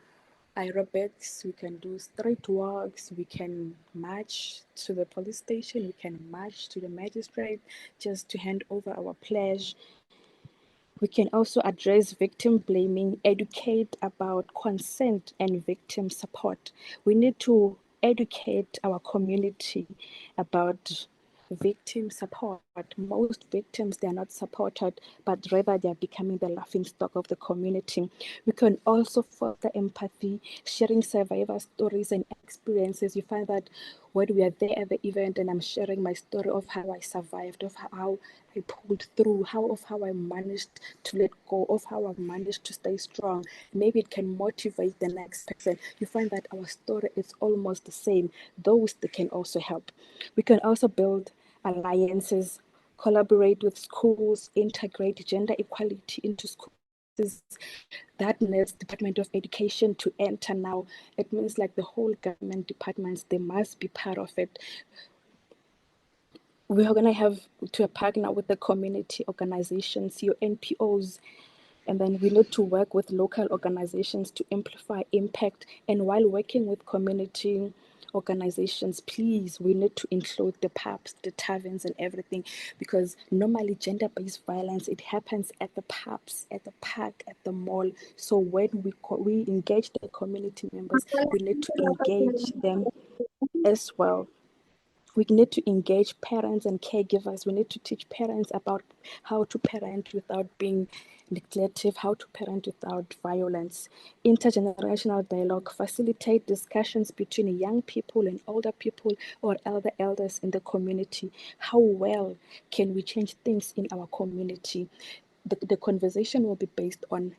aerobics, we can do street walks, we can march to the police station, we can march to the magistrate just to hand over our pledge. We can also address victim blaming, educate about consent and victim support. We need to educate our community about victim support. Most victims, they are not supported, but rather they are becoming the laughing stock of the community. We can also foster empathy, sharing survivor stories and experiences. You find that when we are there at the event and I'm sharing my story of how I survived, of how I pulled through, how I managed to let go, of how I managed to stay strong, maybe it can motivate the next person. You find that our story is almost the same. Those that can also help. We can also build alliances, collaborate with schools, integrate gender equality into schools. That needs Department of Education to enter now. It means like the whole government departments, they must be part of it. We are going to have to partner with the community organizations, your NPOs, and then we need to work with local organizations to amplify impact. And while working with community organizations, please, we need to include the pubs, the taverns, and everything, because normally gender-based violence, it happens at the pubs, at the park, at the mall. So when we engage the community members, we need to engage them as well. We need to engage parents and caregivers. We need to teach parents about how to parent without being neglective, how to parent without violence. Intergenerational dialogue, facilitate discussions between young people and older people or elder elders in the community. How well can we change things in our community? The conversation will be based on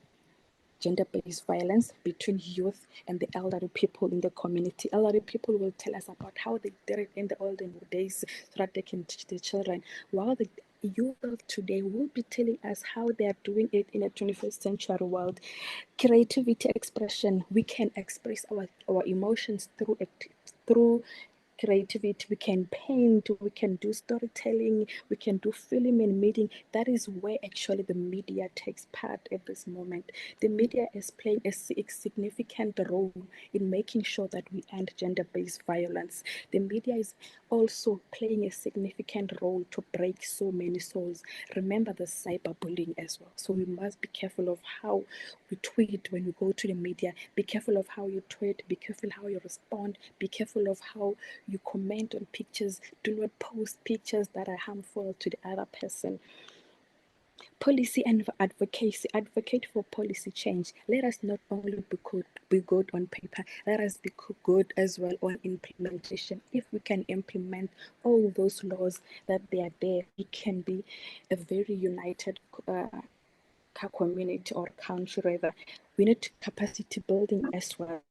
gender-based violence between youth and the elderly people in the community. Elderly people will tell us about how they did it in the olden days so that they can teach their children, while the youth of today will be telling us how they are doing it in a 21st century world. Creativity expression, we can express our emotions through creativity. We can paint, we can do storytelling, we can do film and meeting. That is where actually the media takes part at this moment. The media is playing a significant role in making sure that we end gender-based violence. The media is also playing a significant role to break so many souls. Remember the cyberbullying as well. So we must be careful of how we tweet when we go to the media. Be careful of how you tweet, be careful how you respond, be careful of how you comment on pictures. Do not post pictures that are harmful to the other person. Policy and advocacy. Advocate for policy change. Let us not only be good on paper, let us be good as well on implementation. If we can implement all those laws that they are there, we can be a very united community or country rather. We need capacity building as well.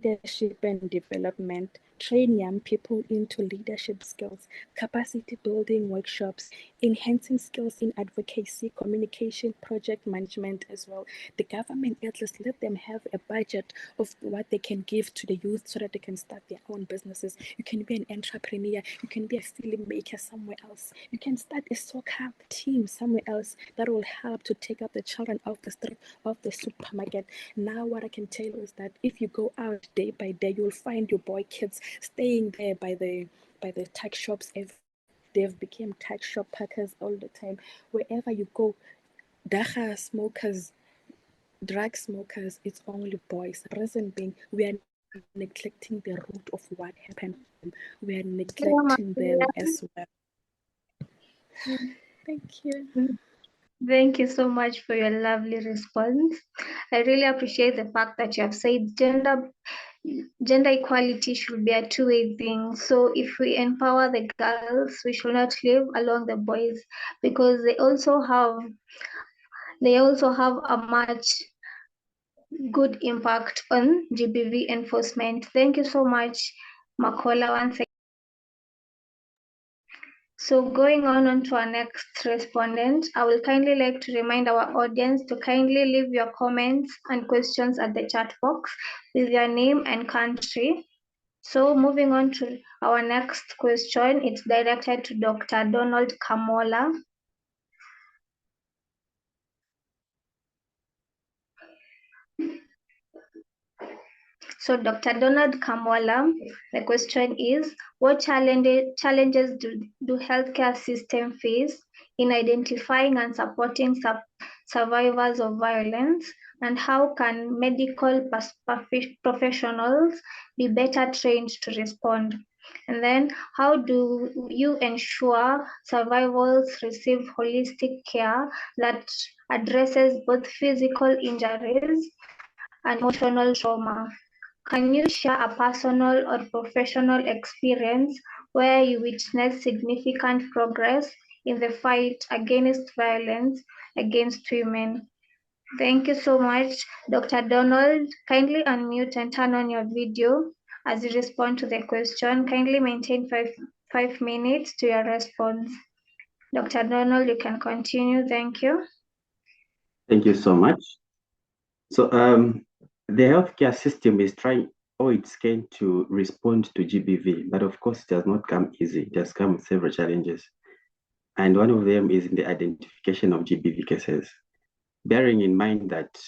Leadership and development, train young people into leadership skills, capacity building workshops, enhancing skills in advocacy, communication, project management as well. The government, at least let them have a budget of what they can give to the youth so that they can start their own businesses. You can be an entrepreneur, you can be a filmmaker somewhere else, you can start a soccer team somewhere else that will help to take up the children off the street, off the supermarket. Now what I can tell you is that if you go out day by day, you'll find your boy kids staying there by the tech shops. If they've become tech shop packers all the time, wherever you go, dacha smokers, drug smokers, it's only boys. Reason being, we are neglecting the root of what happened to them. We are neglecting them as well. Thank you. Thank you so much for your lovely response. I really appreciate the fact that you have said gender equality should be a two-way thing. So if we empower the girls, we should not live along the boys, because they also have a much good impact on GBV enforcement. Thank you so much, Makola, once again. So going on to our next respondent, I will kindly like to remind our audience to kindly leave your comments and questions at the chat box with your name and country. So moving on to our next question, it's directed to Dr. Donald Kamola. So Dr. Donald Kamola, the question is, what challenges do healthcare system face in identifying and supporting survivors of violence, and how can medical professionals be better trained to respond? And then, how do you ensure survivors receive holistic care that addresses both physical injuries and emotional trauma? Can you share a personal or professional experience where you witnessed significant progress in the fight against violence against women? Thank you so much, Dr. Donald. Kindly unmute and turn on your video as you respond to the question. Kindly maintain five minutes to your response. Dr. Donald, you can continue. Thank you. Thank you so much. So the healthcare system is trying all it can to respond to GBV, but of course it does not come easy. It has come with several challenges. And one of them is in the identification of GBV cases. Bearing in mind that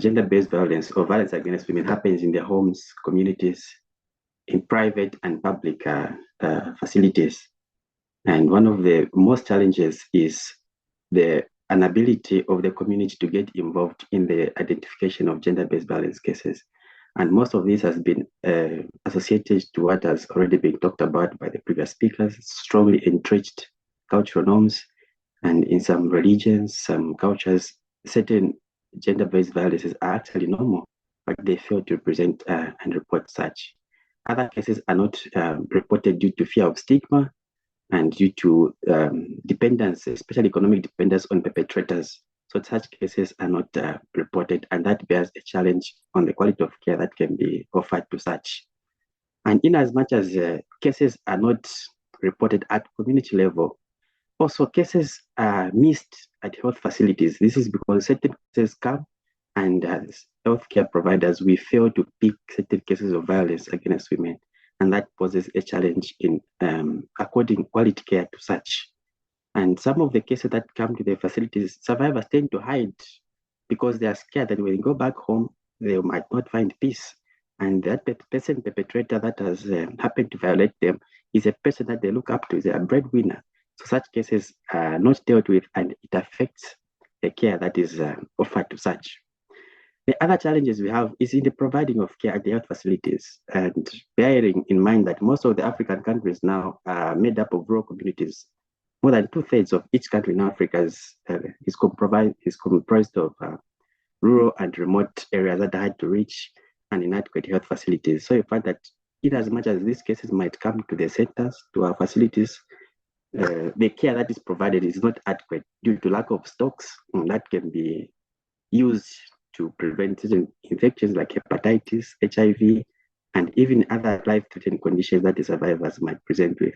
gender-based violence or violence against women happens in their homes, communities, in private and public facilities. And one of the most challenges is the inability of the community to get involved in the identification of gender-based violence cases. And most of this has been associated to what has already been talked about by the previous speakers, strongly entrenched cultural norms, and in some religions, some cultures, certain gender-based violences are actually normal, but they fail to present and report such. Other cases are not reported due to fear of stigma and due to dependence, especially economic dependence on perpetrators. So such cases are not reported, and that bears a challenge on the quality of care that can be offered to such. And in as much as cases are not reported at community level, also cases are missed at health facilities. This is because certain cases come, and as healthcare providers, we fail to pick certain cases of violence against women, and that poses a challenge in according quality care to such. And some of the cases that come to the facilities, survivors tend to hide because they are scared that when they go back home, they might not find peace. And that person perpetrator that has happened to violate them is a person that they look up to, is a breadwinner. So such cases are not dealt with, and it affects the care that is offered to such. The other challenges we have is in the providing of care at the health facilities, and bearing in mind that most of the African countries now are made up of rural communities. More than 2/3 of each country in Africa is comprised of rural and remote areas that are hard to reach and inadequate health facilities. So you find that in as much as these cases might come to the centers, to our facilities, the care that is provided is not adequate due to lack of stocks that can be used to prevent certain infections like hepatitis, HIV, and even other life-threatening conditions that the survivors might present with.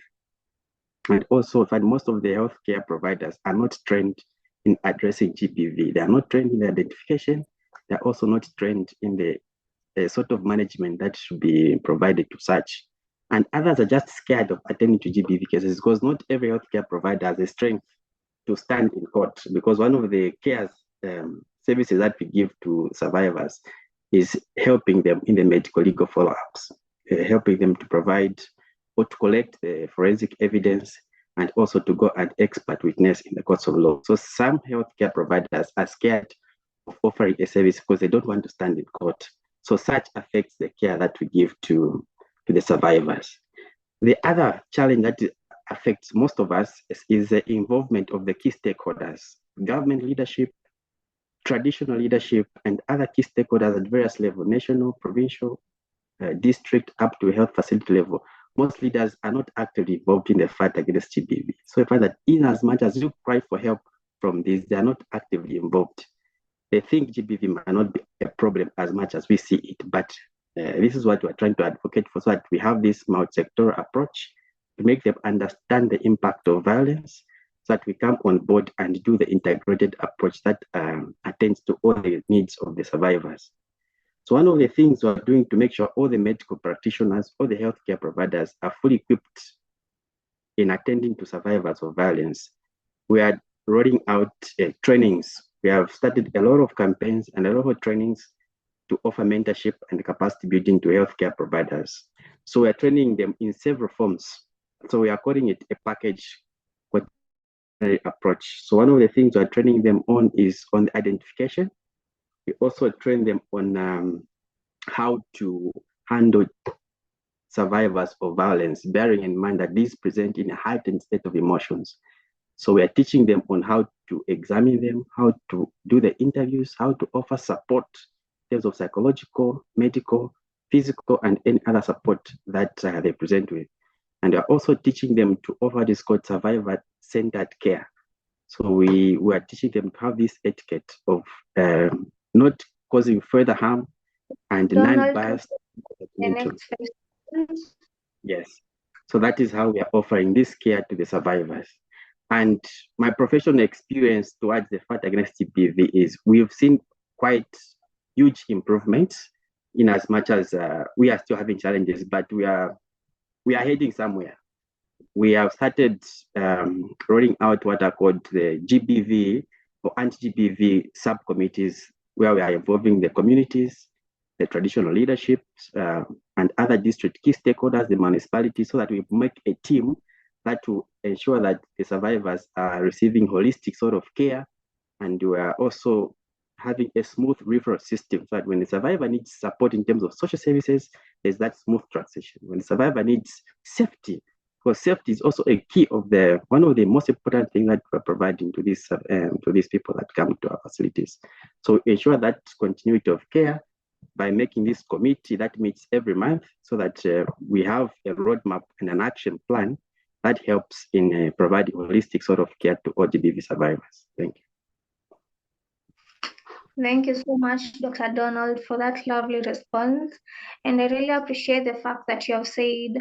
And also, find most of the healthcare providers are not trained in addressing GBV. They are not trained in the identification. They're also not trained in the sort of management that should be provided to such. And others are just scared of attending to GBV cases because not every healthcare provider has the strength to stand in court, because one of the care services that we give to survivors is helping them in the medical legal follow-ups, helping them to provide or to collect the forensic evidence, and also to go and expert witness in the courts of law. So some healthcare providers are scared of offering a service because they don't want to stand in court. So such affects the care that we give to the survivors. The other challenge that affects most of us is the involvement of the key stakeholders, government leadership, traditional leadership, and other key stakeholders at various levels, national, provincial, district, up to health facility level. Most leaders are not actively involved in the fight against GBV. So I find that in as much as you cry for help from this, they are not actively involved. They think GBV might not be a problem as much as we see it, but this is what we're trying to advocate for, so that we have this multi-sectoral approach to make them understand the impact of violence, so that we come on board and do the integrated approach that attends to all the needs of the survivors. So one of the things we're doing to make sure all the medical practitioners, all the healthcare providers are fully equipped in attending to survivors of violence, we are rolling out trainings. We have started a lot of campaigns and a lot of trainings to offer mentorship and capacity building to healthcare providers. So we are training them in several forms. So we are calling it a package approach. So one of the things we're training them on is on the identification. We also train them on how to handle survivors of violence, bearing in mind that these present in a heightened state of emotions. So we are teaching them on how to examine them, how to do the interviews, how to offer support in terms of psychological, medical, physical, and any other support that they present with. And we are also teaching them to offer this called survivor-centered care. So we are teaching them to have this etiquette of not causing further harm and non-biased. The next question. Yes. So that is how we are offering this care to the survivors. And my professional experience towards the fight against GBV is we've seen quite huge improvements in as much as we are still having challenges, but we are heading somewhere. We have started rolling out what are called the GBV or anti-GBV subcommittees, where we are involving the communities, the traditional leadership, and other district key stakeholders, the municipalities, so that we make a team that will ensure that the survivors are receiving holistic sort of care, and we are also having a smooth referral system so that when the survivor needs support in terms of social services, there's that smooth transition. When the survivor needs safety, because safety is also a key of one of the most important things that we're providing to these people that come to our facilities. So ensure that continuity of care by making this committee that meets every month so that we have a roadmap and an action plan that helps in providing holistic sort of care to all GBV survivors. Thank you. Thank you so much, Dr. Donald, for that lovely response. And I really appreciate the fact that you have said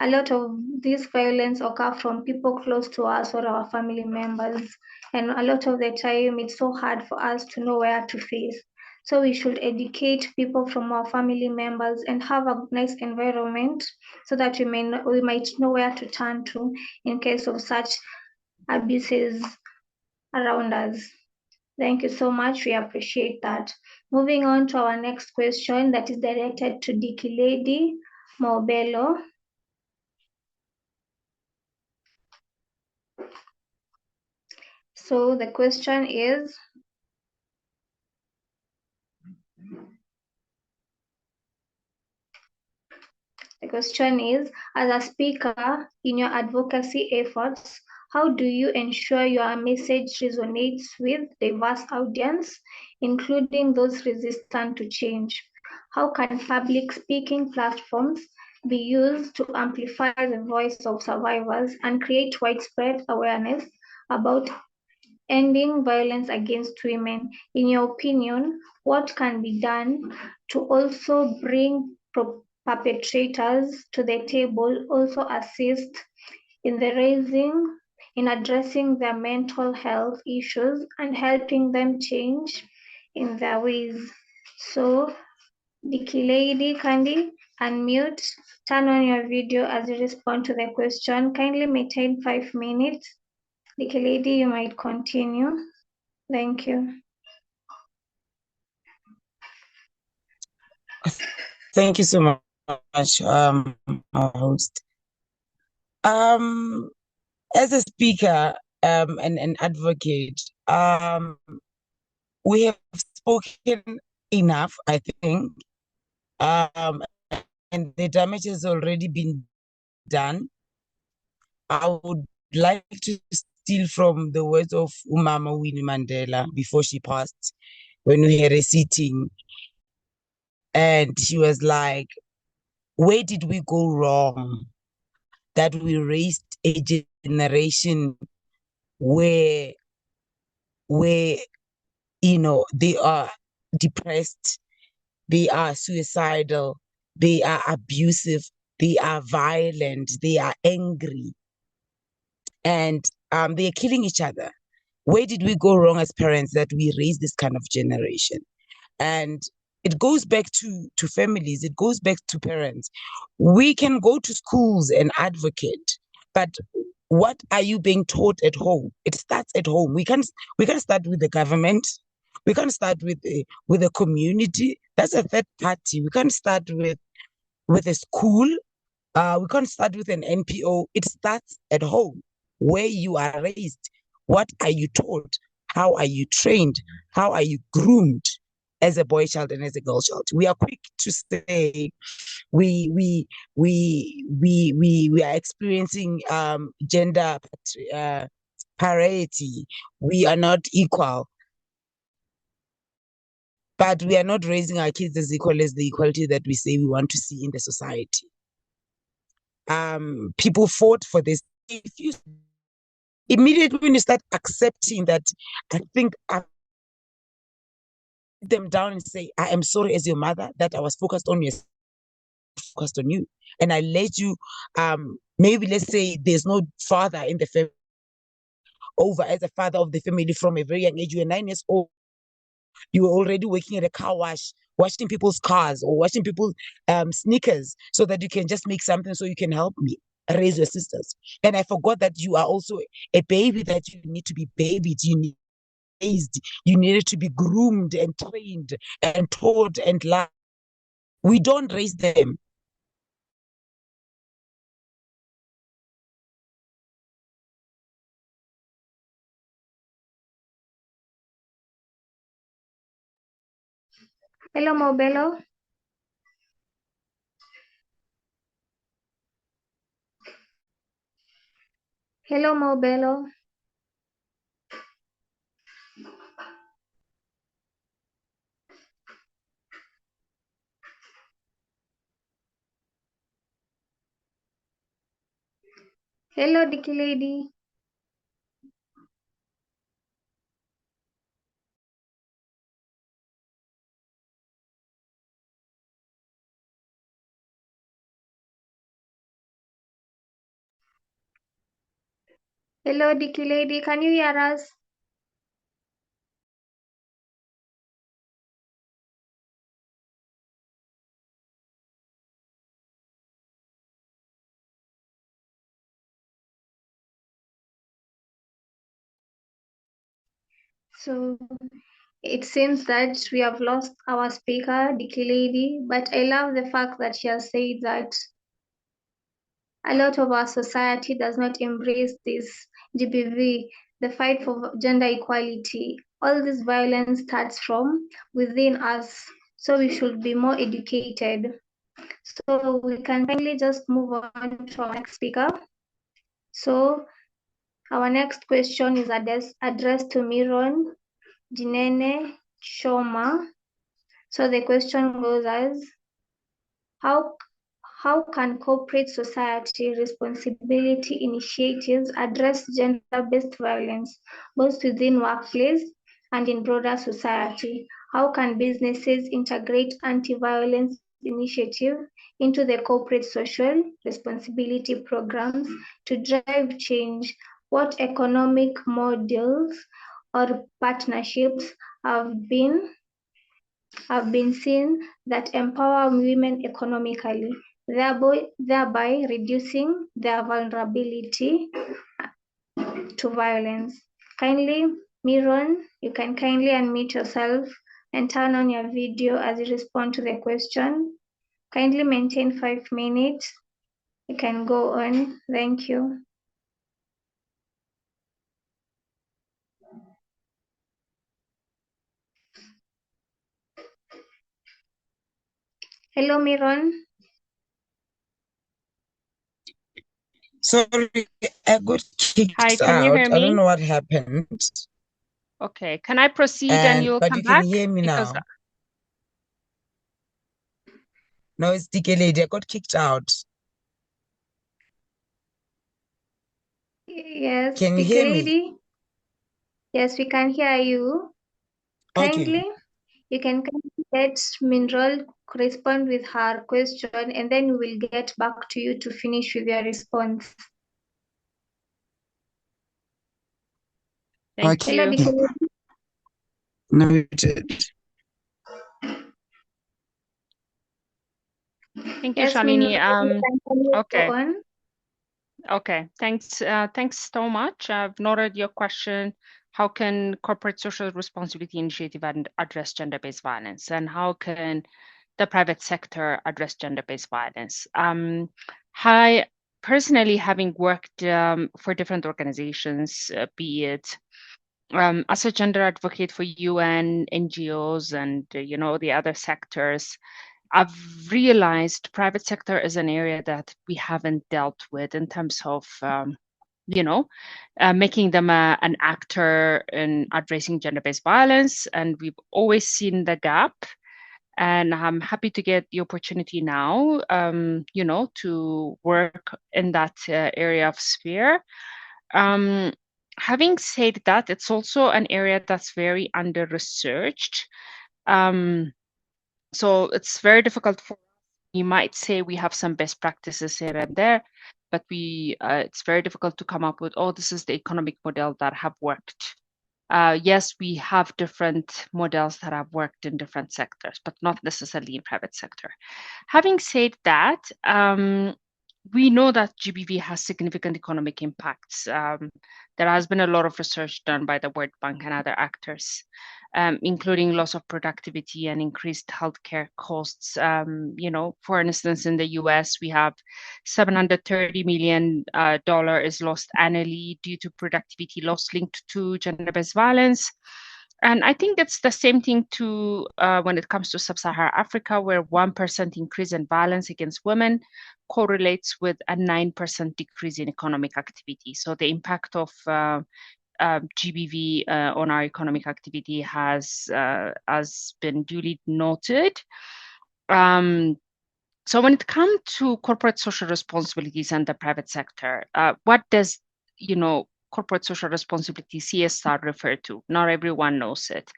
a lot of this violence occur from people close to us or our family members. And a lot of the time, it's so hard for us to know where to face. So we should educate people from our family members and have a nice environment so that we might know where to turn to in case of such abuses around us. Thank you so much. We appreciate that. Moving on to our next question that is directed to Dikiledi Mobelo. So the question is, as a speaker in your advocacy efforts, how do you ensure your message resonates with diverse audience, including those resistant to change? How can public speaking platforms be used to amplify the voice of survivors and create widespread awareness about ending violence against women? In your opinion, what can be done to also bring perpetrators to the table, also assist in addressing their mental health issues and helping them change in their ways? So, Dikilady, kindly unmute, turn on your video as you respond to the question. Kindly maintain 5 minutes. Dikilady, you might continue. Thank you. Thank you so much, our host. As a speaker and an advocate, we have spoken enough, I think, and the damage has already been done. I would like to steal from the words of Umama Winnie Mandela before she passed, when we had a sitting, and she was like, where did we go wrong that we raised a generation where they are depressed, they are suicidal, they are abusive, they are violent, they are angry, and they are killing each other. Where did we go wrong as parents that we raised this kind of generation? And it goes back to families, it goes back to parents. We can go to schools and advocate, but what are you being taught at home? It starts at home. We can start with the government. We can start with the community. That's a third party. We can start with a school. We can't start with an NPO. It starts at home, where you are raised, What are you taught? How are you trained? How are you groomed as a boy child and as a girl child? We are quick to say we are experiencing gender parity. We are not equal, but we are not raising our kids as equal as the equality that we say we want to see in the society. People fought for this. If you immediately when you start accepting that, I think I them down and say, I am sorry as your mother that I was focused on you, and I let you maybe let's say there's no father in the family over as a father of the family from a very young age. You were 9 years old, you were already working at a car wash, washing people's cars or washing people's sneakers so that you can just make something so you can help me raise your sisters. And I forgot that you are also a baby, that you need to be babied, you need raised, you needed to be groomed and trained and taught and loved. We don't raise them. Hello, Mobelo. Hello, Mobelo. Hello, Dicky Lady. Hello, Dicky Lady. Can you hear us? So it seems that we have lost our speaker, Dicky Lady, but I love the fact that she has said that a lot of our society does not embrace this GBV, the fight for gender equality. All this violence starts from within us, so we should be more educated. So we can kindly just move on to our next speaker. So our next question is addressed to Miron Jinene Choma. So the question goes as, how can corporate society responsibility initiatives address gender-based violence, both within workplace and in broader society? How can businesses integrate anti-violence initiatives into their corporate social responsibility programs to drive change? What economic models or partnerships have been seen that empower women economically, thereby reducing their vulnerability to violence? Kindly, Miron, you can kindly unmute yourself and turn on your video as you respond to the question. Kindly maintain 5 minutes. You can go on. Thank you. Hello, Miron. Sorry, I got kicked Hi, can you out. hear I don't me? know what happened. Okay, can I proceed and you'll But come you can back? hear me Because now. No, it's DK Lady. I got kicked out. Yes, Can you the hear me? lady. Yes, we can hear you. Okay. Kindly, you can let Mineral respond with her question, and then we will get back to you to finish with your response. thank Okay. Hello, you. Dikeli. Noted. Thank you, Yes, Shalini. Mineral, can you go Okay. on? Okay, thanks. Thanks so much. I've noted your question. How can corporate social responsibility initiative address gender-based violence, and how can the private sector address gender-based violence? Hi, personally, having worked for different organizations, be it as a gender advocate for UN, NGOs, and the other sectors, I've realized private sector is an area that we haven't dealt with in terms of making them an actor in addressing gender-based violence, and we've always seen the gap. And I'm happy to get the opportunity now, to work in that area of sphere. Having said that, it's also an area that's very under-researched. So it's very difficult for, you might say we have some best practices here and there, but it's very difficult to come up with, oh, this is the economic model that have worked. Yes, we have different models that have worked in different sectors, but not necessarily in private sector. Having said that, we know that GBV has significant economic impacts. There has been a lot of research done by the World Bank and other actors, including loss of productivity and increased healthcare costs. For instance, in the US, we have $730 million is lost annually due to productivity loss linked to gender-based violence. And I think it's the same thing to when it comes to sub-Saharan Africa, where 1% increase in violence against women correlates with a 9% decrease in economic activity. So the impact of GBV on our economic activity has been duly noted. So when it comes to corporate social responsibilities and the private sector, what does corporate social responsibility, CSR, refer to? Not everyone knows it.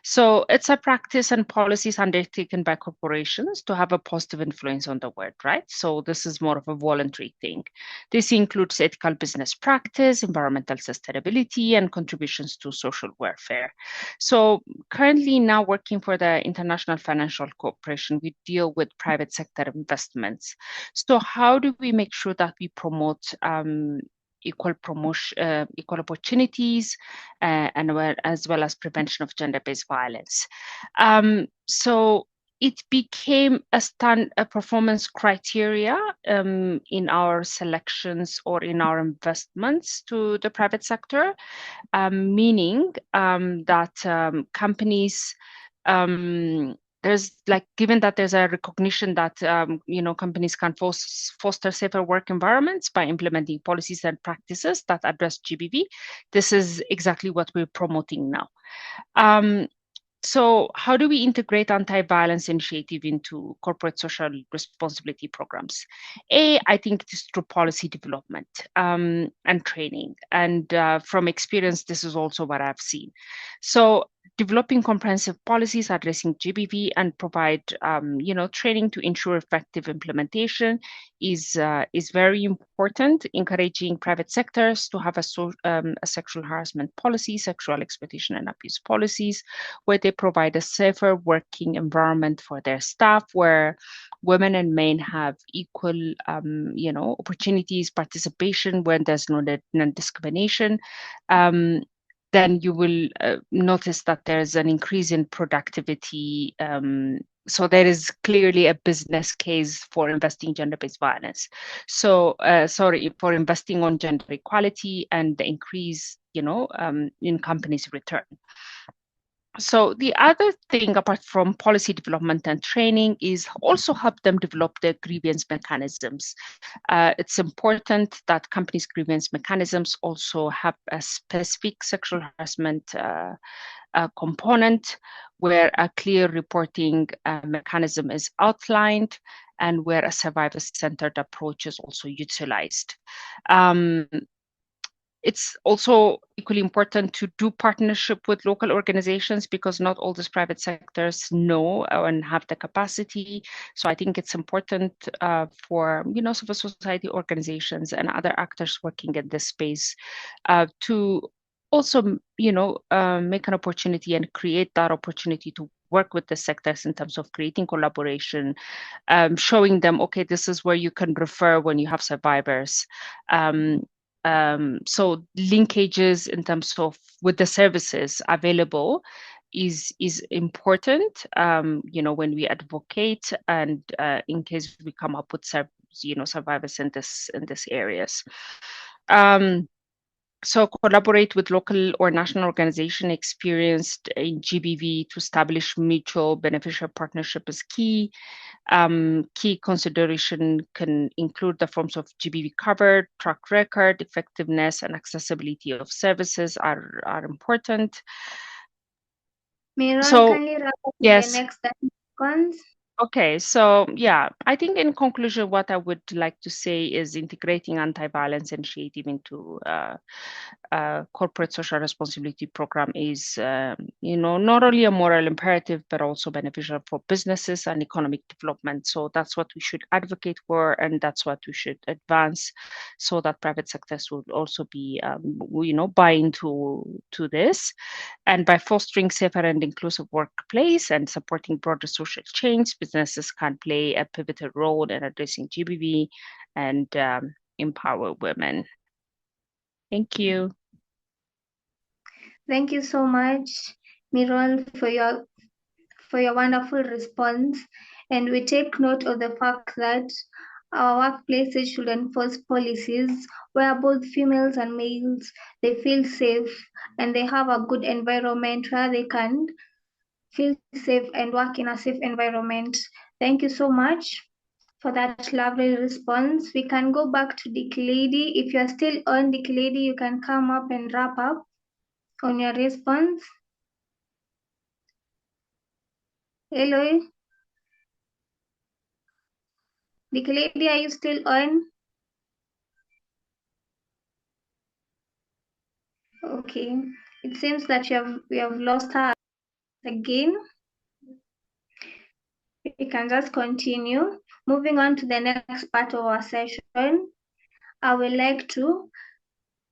So it's a practice and policies undertaken by corporations to have a positive influence on the world, right? So this is more of a voluntary thing. This includes ethical business practice, environmental sustainability, and contributions to social welfare. So currently now working for the International Financial Corporation, we deal with private sector investments. So how do we make sure that we promote equal opportunities, as well as prevention of gender-based violence? So it became a performance criteria in our selections or in our investments to the private sector, meaning that companies, given that there's a recognition that companies can foster safer work environments by implementing policies and practices that address GBV. This is exactly what we're promoting now. So how do we integrate anti-violence initiative into corporate social responsibility programs? I think it is through policy development and training. And from experience, this is also what I've seen. So developing comprehensive policies addressing GBV and provide training to ensure effective implementation is very important. Encouraging private sectors to have a sexual harassment policy, sexual exploitation and abuse policies, where they provide a safer working environment for their staff, where women and men have equal opportunities, participation, when there's no non-discrimination. Then you will notice that there's an increase in productivity. So there is clearly a business case for investing in gender-based violence. So, for investing on gender equality and the increase, in companies' return. So the other thing, apart from policy development and training, is also help them develop their grievance mechanisms. It's important that companies' grievance mechanisms also have a specific sexual harassment component, where a clear reporting mechanism is outlined and where a survivor-centered approach is also utilized. It's also equally important to do partnership with local organizations, because not all these private sectors know and have the capacity. So I think it's important for civil society organizations and other actors working in this space to also make an opportunity and create that opportunity to work with the sectors in terms of creating collaboration, showing them, okay, this is where you can refer when you have survivors. So linkages in terms of with the services available is important, when we advocate, and in case we come up with survivors in this areas. So collaborate with local or national organization experienced in GBV to establish mutual beneficial partnership is key. Key consideration can include the forms of GBV covered, track record, effectiveness, and accessibility of services are important. Miral, So, kindly wrap up with the yes. next 30 seconds. Okay, so yeah, I think in conclusion, what I would like to say is integrating anti-violence initiative into corporate social responsibility program is, not only a moral imperative, but also beneficial for businesses and economic development. So that's what we should advocate for, and that's what we should advance, so that private sectors will also be, buy into this. And by fostering safer and inclusive workplace and supporting broader social change, businesses can play a pivotal role in addressing GBV and empower women. Thank you. Thank you so much, Miral, for your wonderful response. And we take note of the fact that our workplaces should enforce policies where both females and males, they feel safe and they have a good environment where they can feel safe and work in a safe environment. Thank you so much for that lovely response. We can go back to Dick Lady. If you're still on, Dick Lady, you can come up and wrap up on your response. Hello, Dick Lady, are you still on? Okay, it seems that we have lost her again. We can just continue. Moving on to the next part of our session, I would like to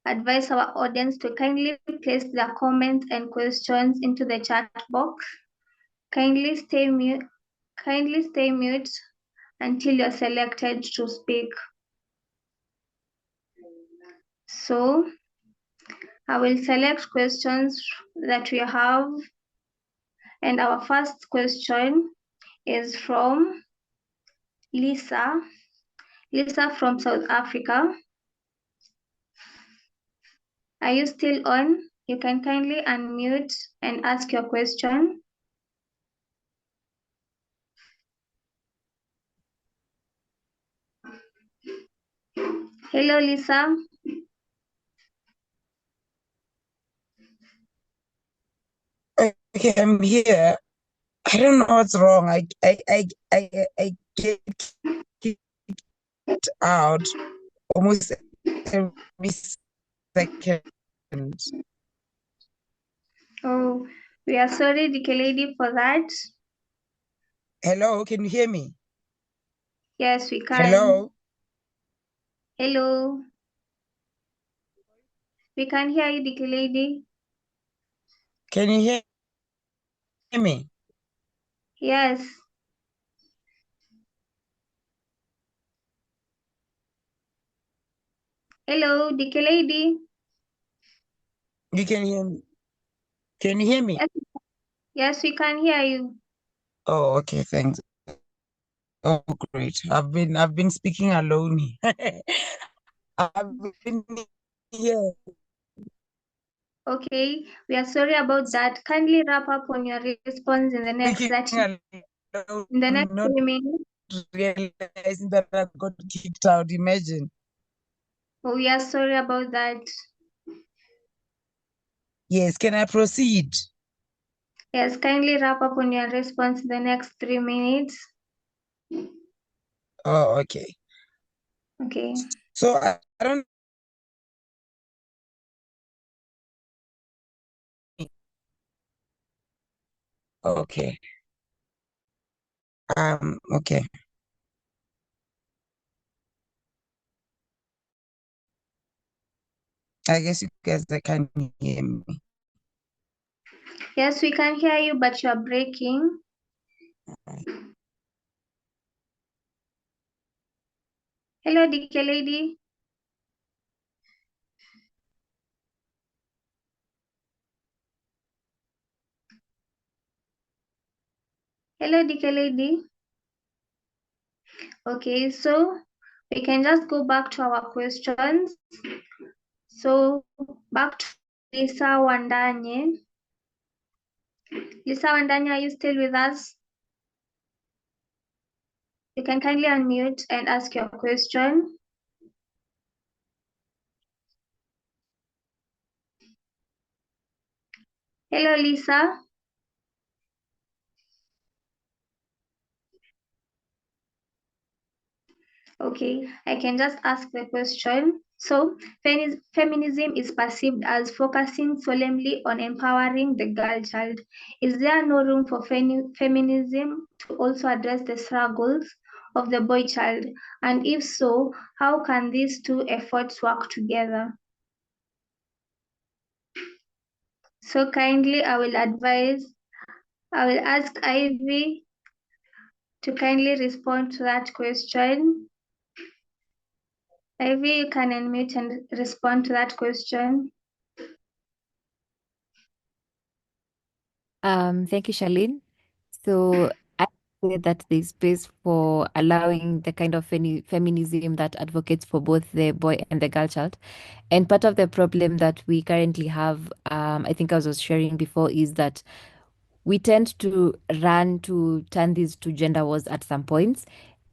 advise our audience to kindly place their comments and questions into the chat box. Kindly stay mute until you're selected to speak. So I will select questions that we have, and our first question is from Lisa. Lisa from South Africa. Are you still on? You can kindly unmute and ask your question. Hello, Lisa. Okay, I'm here. I don't know what's wrong. I get kicked out almost every second. Oh, we are sorry, Dikelady, for that. Hello, can you hear me? Yes, we can. Hello? Hello. We can hear you, Dikelady. Can you hear me? Yes. Hello, Dikelady. You can hear me? Can you hear me? Yes. Yes, we can hear you. Oh, okay, thanks. Oh, great. I've been speaking alone. I've been here. Okay, we are sorry about that. Kindly wrap up on your response in the next Speaking alone, 3 minutes. realizing that I got kicked out. Imagine. Oh, we are sorry about that. Yes, can I proceed? Yes, kindly wrap up on your response in the next 3 minutes. Oh, okay. Okay. So I don't. Okay. Okay. I guess you guys can hear me. Yes, we can hear you, but you're breaking. Hello, DK lady. Hello, DK lady. Okay, so We can just go back to our questions. So back to Lisa Wandanye. Lisa Wandanye, are you still with us? You can kindly unmute and ask your question. Hello, Lisa. Okay, I can just ask the question. So, feminism is perceived as focusing solemnly on empowering the girl child. Is there no room for feminism to also address the struggles of the boy child? And if so, how can these two efforts work together? So kindly, I will ask Ivy to kindly respond to that question. Ivy, you can unmute and respond to that question. Thank you, Charlene. So I say that there's space for allowing the kind of feminism that advocates for both the boy and the girl child. And part of the problem that we currently have, I think I was sharing before, is that we tend to run to turn these to gender wars at some points.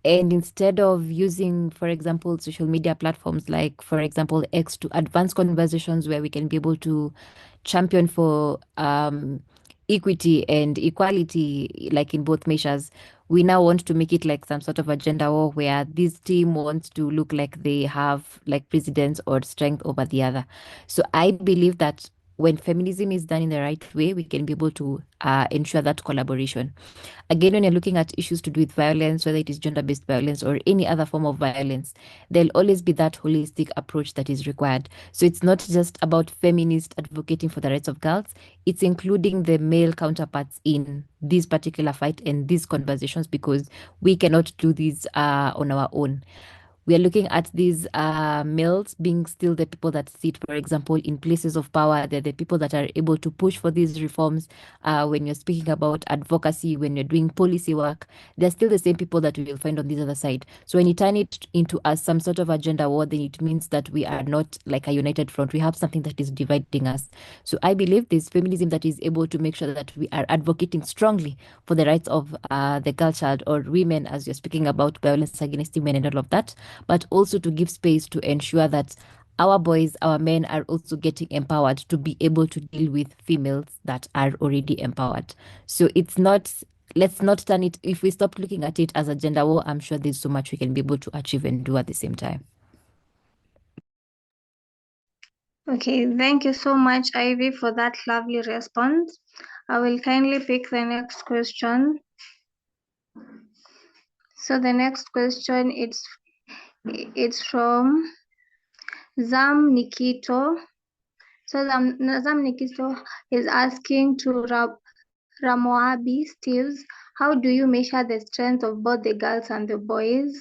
And instead of using, for example, social media platforms like, for example, X to advance conversations where we can be able to champion for equity and equality, like in both measures, we now want to make it like some sort of a gender war where this team wants to look like they have like precedence or strength over the other. So I believe that when feminism is done in the right way, we can be able to ensure that collaboration. Again, when you're looking at issues to do with violence, whether it is gender-based violence or any other form of violence, there'll always be that holistic approach that is required. So it's not just about feminists advocating for the rights of girls, it's including the male counterparts in this particular fight and these conversations, because we cannot do this on our own. We are looking at these males being still the people that sit, for example, in places of power. They're the people that are able to push for these reforms. When you're speaking about advocacy, when you're doing policy work, they're still the same people that we will find on this other side. So when you turn it into some sort of agenda war, then it means that we are not like a united front. We have something that is dividing us. So I believe there's feminism that is able to make sure that we are advocating strongly for the rights of the girl child or women, as you're speaking about violence against women and all of that, but also to give space to ensure that our boys, our men are also getting empowered to be able to deal with females that are already empowered. So it's not, let's not turn it, if we stop looking at it as a gender war, I'm sure there's so much we can be able to achieve and do at the same time. Okay, thank you so much, Ivy, for that lovely response. I will kindly pick the next question. So the next question, it's from Zam Nikito. So Zam Nikito is asking to Ramoabi Steves, how do you measure the strength of both the girls and the boys?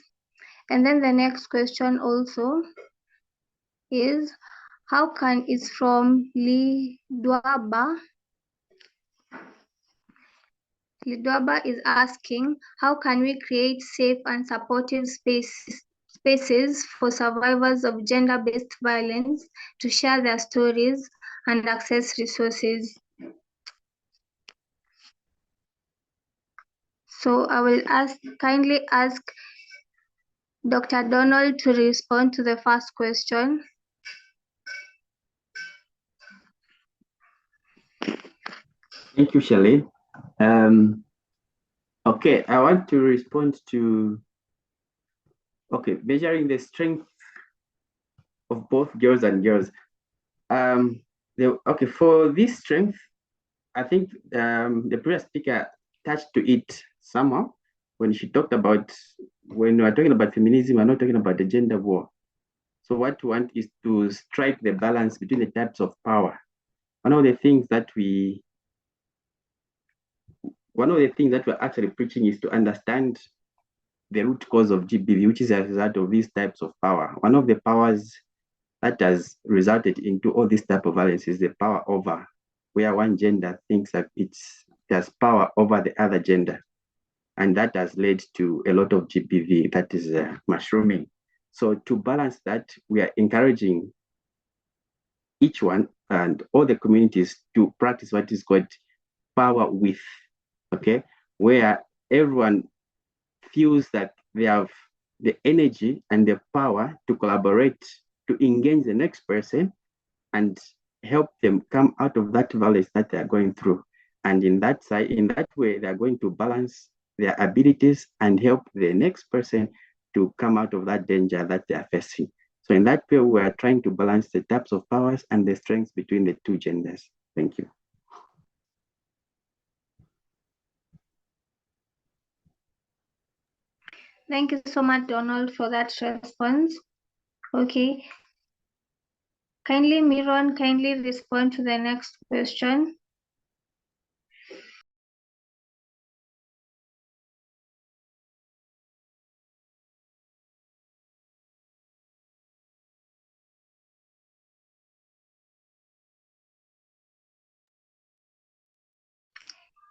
And then the next question also is, is from Lidwaba. Lidwaba is asking, how can we create safe and supportive spaces for survivors of gender-based violence to share their stories and access resources? So I will kindly ask Dr. Donald to respond to the first question. Thank you, Shirley. Okay, I want to respond to, measuring the strength of both girls and girls. For this strength, I think the previous speaker touched to it somehow when she talked about, when we're talking about feminism, we're not talking about the gender war. So what we want is to strike the balance between the types of power. One of the things that we're actually preaching is to understand the root cause of GBV, which is a result of these types of power. One of the powers that has resulted into all this type of violence is the power over, where one gender thinks that it has power over the other gender. And that has led to a lot of GBV that is mushrooming. So to balance that, we are encouraging each one and all the communities to practice what is called power with, okay, where everyone feels that they have the energy and the power to collaborate, to engage the next person and help them come out of that valley that they are going through. And in that way, they are going to balance their abilities and help the next person to come out of that danger that they are facing. So in that way, we are trying to balance the types of powers and the strengths between the two genders. Thank you. Thank you so much, Donald, for that response. Okay. Kindly, Miron, kindly respond to the next question.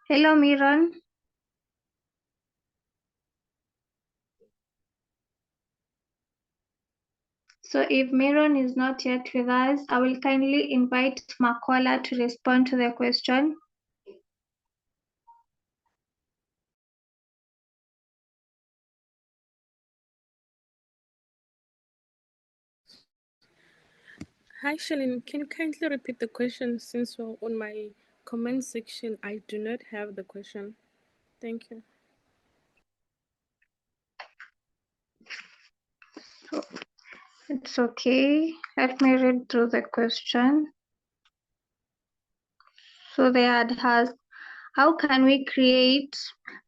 Hello, Miron. So if Miron is not yet with us, I will kindly invite Makola to respond to the question. Hi, Shalin. Can you kindly repeat the question since on my comment section I do not have the question? Thank you. It's okay. Let me read through the question. So they had asked, how can we create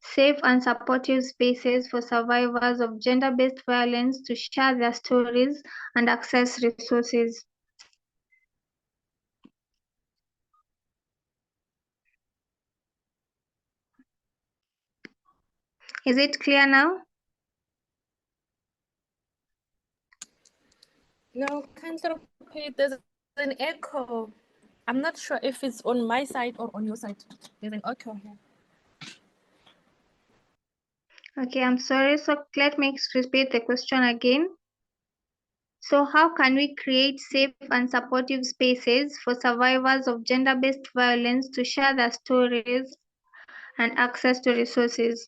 safe and supportive spaces for survivors of gender-based violence to share their stories and access resources? Is it clear now? No, kindly repeat. There's an echo. I'm not sure if it's on my side or on your side. There's an echo here. Okay, I'm sorry. So let me repeat the question again. So how can we create safe and supportive spaces for survivors of gender-based violence to share their stories and access to resources?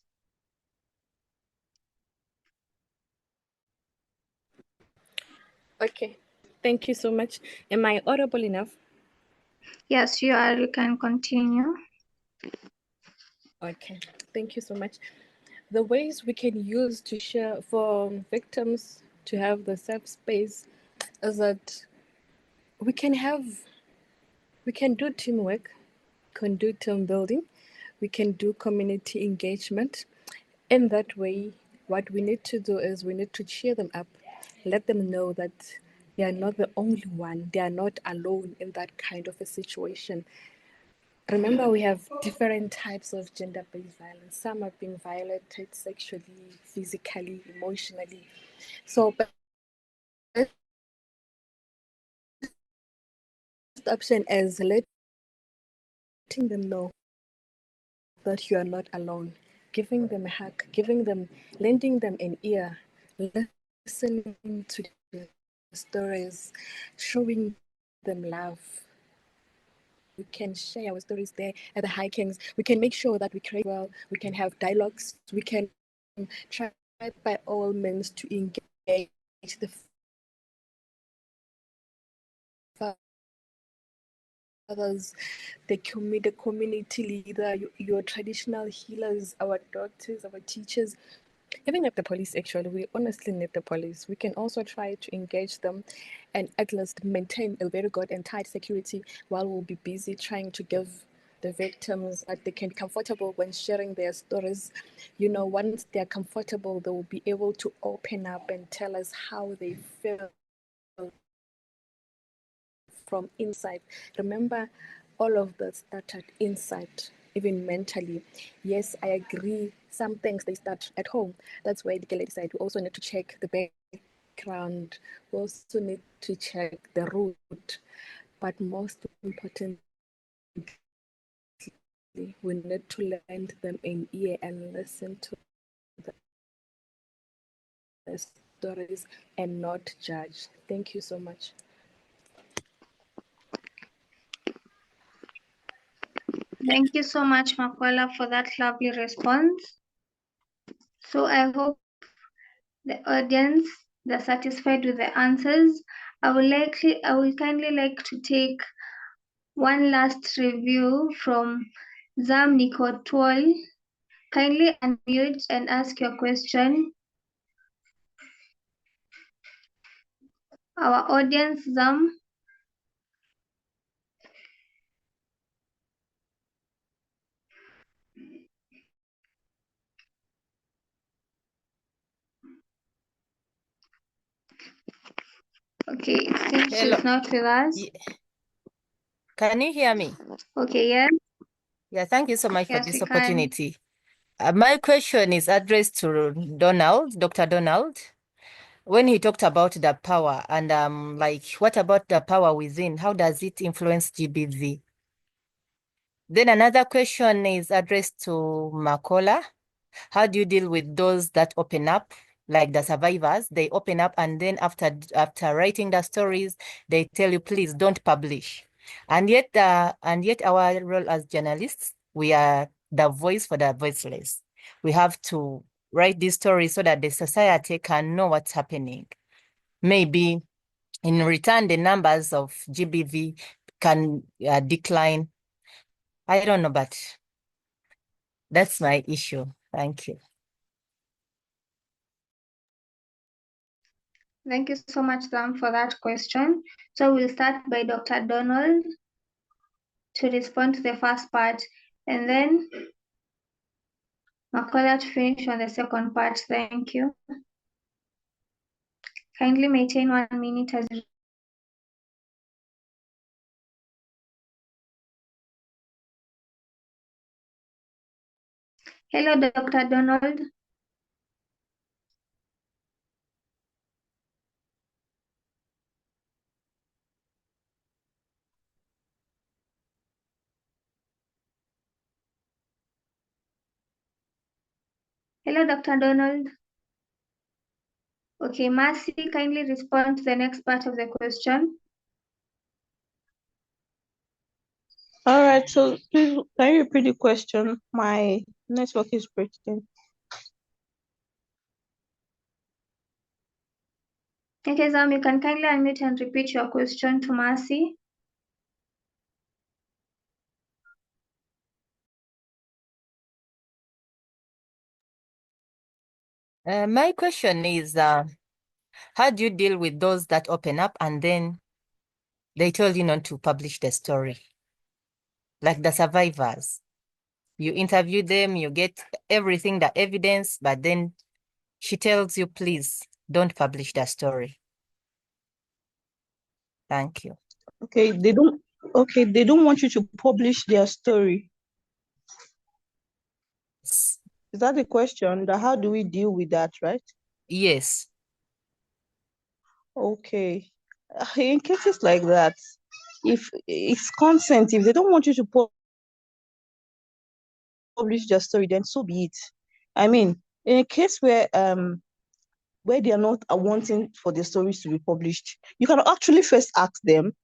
Okay. Thank you so much. Am I audible enough? Yes, you are. You can continue. Okay. Thank you so much. The ways we can use to share for victims to have the safe space is that we can do teamwork, can do team building, we can do community engagement. In that way, what we need to do is we need to cheer them up, let them know that they are not the only one, they are not alone in that kind of a situation. Remember, we have different types of gender-based violence. Some are being violated sexually, physically, emotionally. So best option is letting them know that you are not alone, giving them a hug, lending them an ear, listening to their stories, showing them love. We can share our stories there at the hikings. We can make sure that we create well. We can have dialogues. We can try by all means to engage the fathers, the community leader, your traditional healers, our doctors, our teachers, even if the police. Actually, we honestly need the police. We can also try to engage them and at least maintain a very good and tight security while we'll be busy trying to give the victims that they can be comfortable when sharing their stories. You know, once they're comfortable, they will be able to open up and tell us how they feel from inside. Remember, all of that started inside, even mentally. Yes, I agree. Some things they start at home. That's why the lady said we also need to check the background. We also need to check the root. But most importantly, we need to lend them an ear and listen to the stories and not judge. Thank you so much. Thank you so much, Makwala, for that lovely response. So I hope the audience they're satisfied with the answers. I will kindly like to take one last review from Zam Nikotwal. Kindly unmute and ask your question. Our audience, Zam. Okay, it seems Hello. she's not with us. Can you hear me? Okay, yes. Yeah, thank you so much for Yes, this we can. opportunity. My question is addressed to Dr. Donald. When he talked about the power and like, what about the power within? How does it influence GBV? Then another question is addressed to Makola. How do you deal with those that open up, like the survivors? They open up and then after writing the stories, they tell you, please don't publish. And yet our role as journalists, we are the voice for the voiceless. We have to write these stories so that the society can know what's happening. Maybe in return, the numbers of GBV can decline. I don't know, but that's my issue. Thank you. Thank you so much, Sam, for that question. So we'll start by Dr. Donald to respond to the first part, and then Makola to finish on the second part. Thank you. Kindly maintain 1 minute as Hello, Dr. Donald. Hello, Dr. Donald. Okay, Mercy, kindly respond to the next part of the question. All right, so please can you repeat the question? My network is breaking. Okay, Sam, you can kindly unmute and repeat your question to Mercy. My question is, how do you deal with those that open up and then they told you not to publish the story? Like the survivors. You interview them, you get everything, the evidence, but then she tells you, please don't publish the story. Thank you. Okay, they don't want you to publish their story. Is that the question? How do we deal with that, right? Yes. Okay. In cases like that, if it's consent, if they don't want you to publish their story, then so be it. I mean, in a case where they are not wanting for the stories to be published, you can actually first ask them,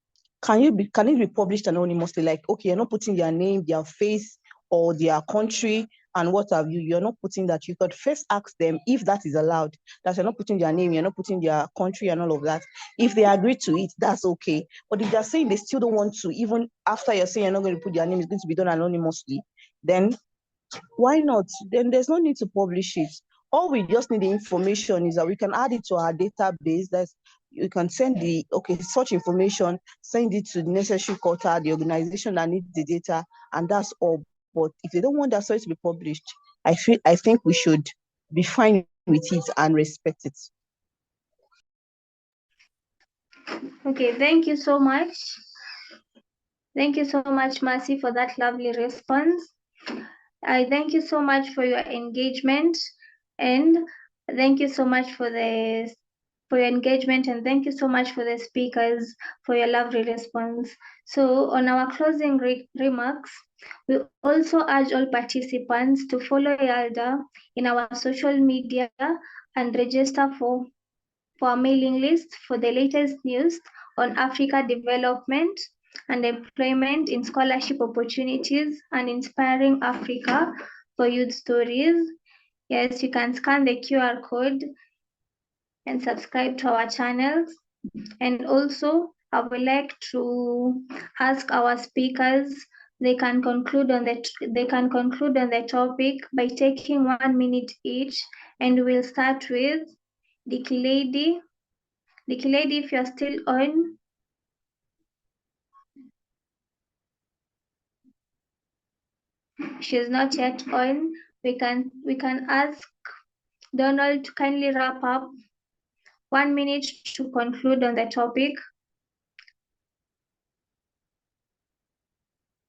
can it be published anonymously? Like, okay, you're not putting their name, their face, or their country, and what have you. You're not putting that. You could first ask them if that is allowed, that you're not putting their name, you're not putting their country and all of that. If they agree to it, that's okay. But if they're saying they still don't want to, even after you're saying you're not going to put their name, it's going to be done anonymously, then why not? Then there's no need to publish it. All we just need the information is that we can add it to our database. That's you can send such information, send it to the necessary quarter, the organization that needs the data, and that's all. But if they don't want that story to be published, I think we should be fine with it and respect it. Okay, thank you so much. Thank you so much, Mercy, for that lovely response. I thank you so much for your engagement, and thank you so much for your engagement, and thank you so much for the speakers for your lovely response. So on our closing remarks, we also urge all participants to follow YALDA in our social media and register for for our mailing list for the latest news on Africa development and employment in scholarship opportunities and inspiring Africa for youth stories. Yes, you can scan the QR code and subscribe to our channels. And also, I would like to ask our speakers, they can conclude on the topic by taking 1 minute each, and we'll start with Dicky Lady. Dicky Lady, if you're still on. She's not yet on. We can ask Donald to kindly wrap up. 1 minute to conclude on the topic.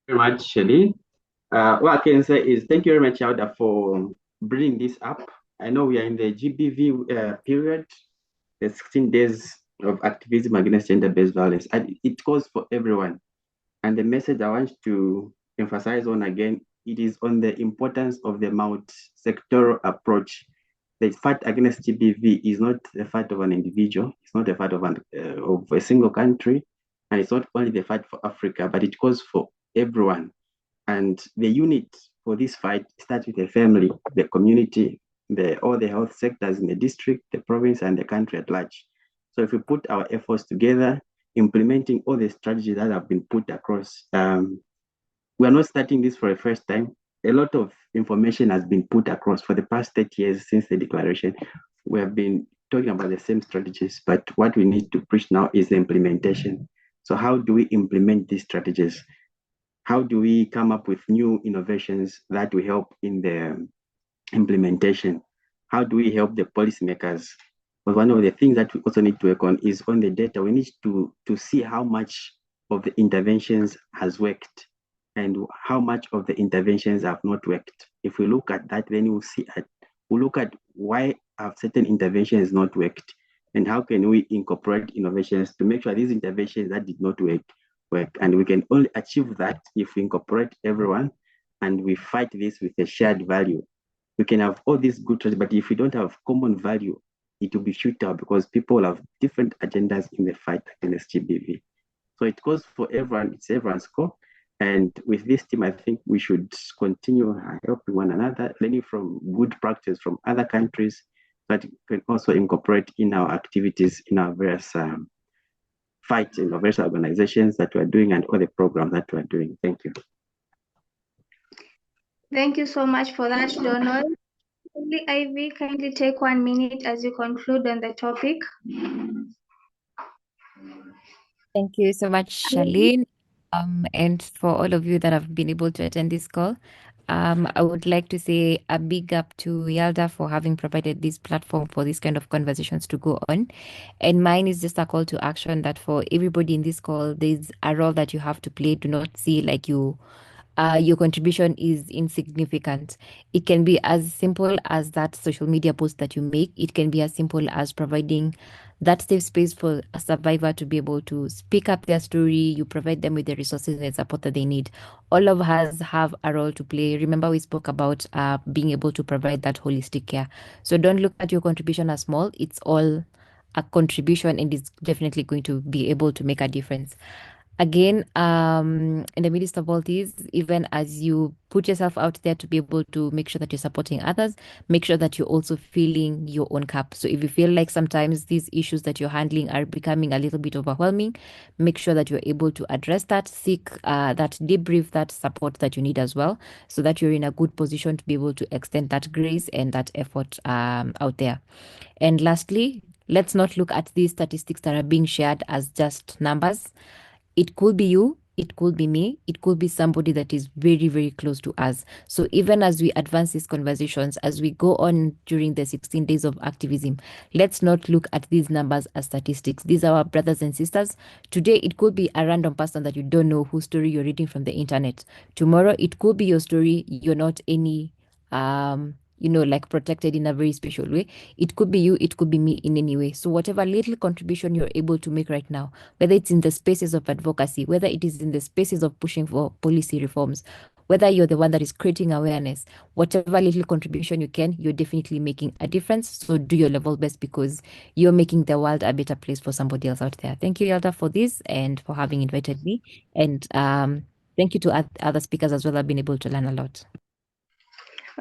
Very much, Shelly. What I can say is thank you very much, Yalda, for bringing this up. I know we are in the GBV period, the 16 days of activism against gender-based violence, and it goes for everyone. And the message I want to emphasize on again, it is on the importance of the multi-sectoral approach. The fight against GBV is not the fight of an individual, it's not the fight of a single country, and it's not only the fight for Africa, but it goes for everyone. And the unit for this fight starts with the family, the community, all the health sectors in the district, the province, and the country at large. So if we put our efforts together, implementing all the strategies that have been put across, we are not starting this for the first time. A lot of information has been put across for the past 30 years since the declaration. We have been talking about the same strategies, but what we need to push now is the implementation. So how do we implement these strategies? How do we come up with new innovations that will help in the implementation? How do we help the policymakers? But one of the things that we also need to work on is on the data. We need to see how much of the interventions has worked and how much of the interventions have not worked. If we look at that, then we'll look at why have certain interventions not worked and how can we incorporate innovations to make sure these interventions that did not work. And we can only achieve that if we incorporate everyone and we fight this with a shared value. We can have all these good traits, but if we don't have common value, it will be futile because people have different agendas in the fight against GBV. So it goes for everyone, it's everyone's goal. And with this team, I think we should continue helping one another, learning from good practice from other countries that can also incorporate in our activities, in our various fight in various organizations that we're doing and all the programs that we're doing. Thank you. Thank you so much for that, Donald. Ivy, kindly take 1 minute as you conclude on the topic. Thank you so much, Charlene. And for all of you that have been able to attend this call, I would like to say a big up to YALDA for having provided this platform for these kind of conversations to go on. And mine is just a call to action that for everybody in this call, there's a role that you have to play. Do not see like your contribution is insignificant. It can be as simple as that social media post that you make. It can be as simple as providing that safe space for a survivor to be able to speak up their story. You provide them with the resources and support that they need. All of us have a role to play. Remember, we spoke about being able to provide that holistic care. So don't look at your contribution as small. It's all a contribution and it's definitely going to be able to make a difference. Again, in the midst of all these, even as you put yourself out there to be able to make sure that you're supporting others, make sure that you're also filling your own cup. So if you feel like sometimes these issues that you're handling are becoming a little bit overwhelming, make sure that you're able to address that, seek that debrief, that support that you need as well, so that you're in a good position to be able to extend that grace and that effort out there. And lastly, let's not look at these statistics that are being shared as just numbers. It could be you, it could be me, it could be somebody that is very, very close to us. So even as we advance these conversations, as we go on during the 16 days of activism, let's not look at these numbers as statistics. These are our brothers and sisters. Today, it could be a random person that you don't know whose story you're reading from the internet. Tomorrow, it could be your story. You're not any like protected in a very special way. It could be you, it could be me in any way. So whatever little contribution you're able to make right now, whether it's in the spaces of advocacy, whether it is in the spaces of pushing for policy reforms, whether you're the one that is creating awareness, whatever little contribution you can, you're definitely making a difference. So do your level best, because you're making the world a better place for somebody else out there. Thank you, Yalda, for this and for having invited me. And thank you to other speakers as well. I've been able to learn a lot.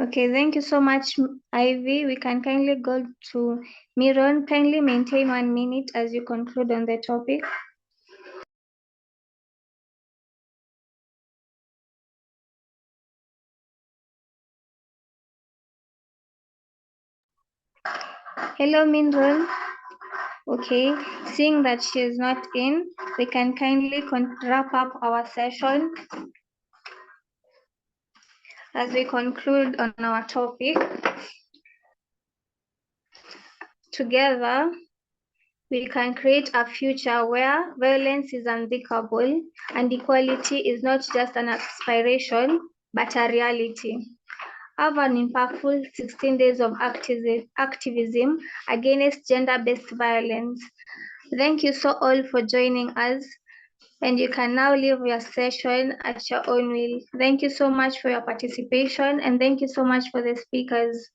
Okay, thank you so much, Ivy. We can kindly go to Miron. Kindly maintain 1 minute as you conclude on the topic. Hello, Miron. Okay, seeing that she is not in, we can kindly wrap up our session as we conclude on our topic. Together, we can create a future where violence is unthinkable and equality is not just an aspiration, but a reality. Have an impactful 16 days of activism against gender-based violence. Thank you so all for joining us, and you can now leave your session at your own will. Thank you so much for your participation, and thank you so much for the speakers.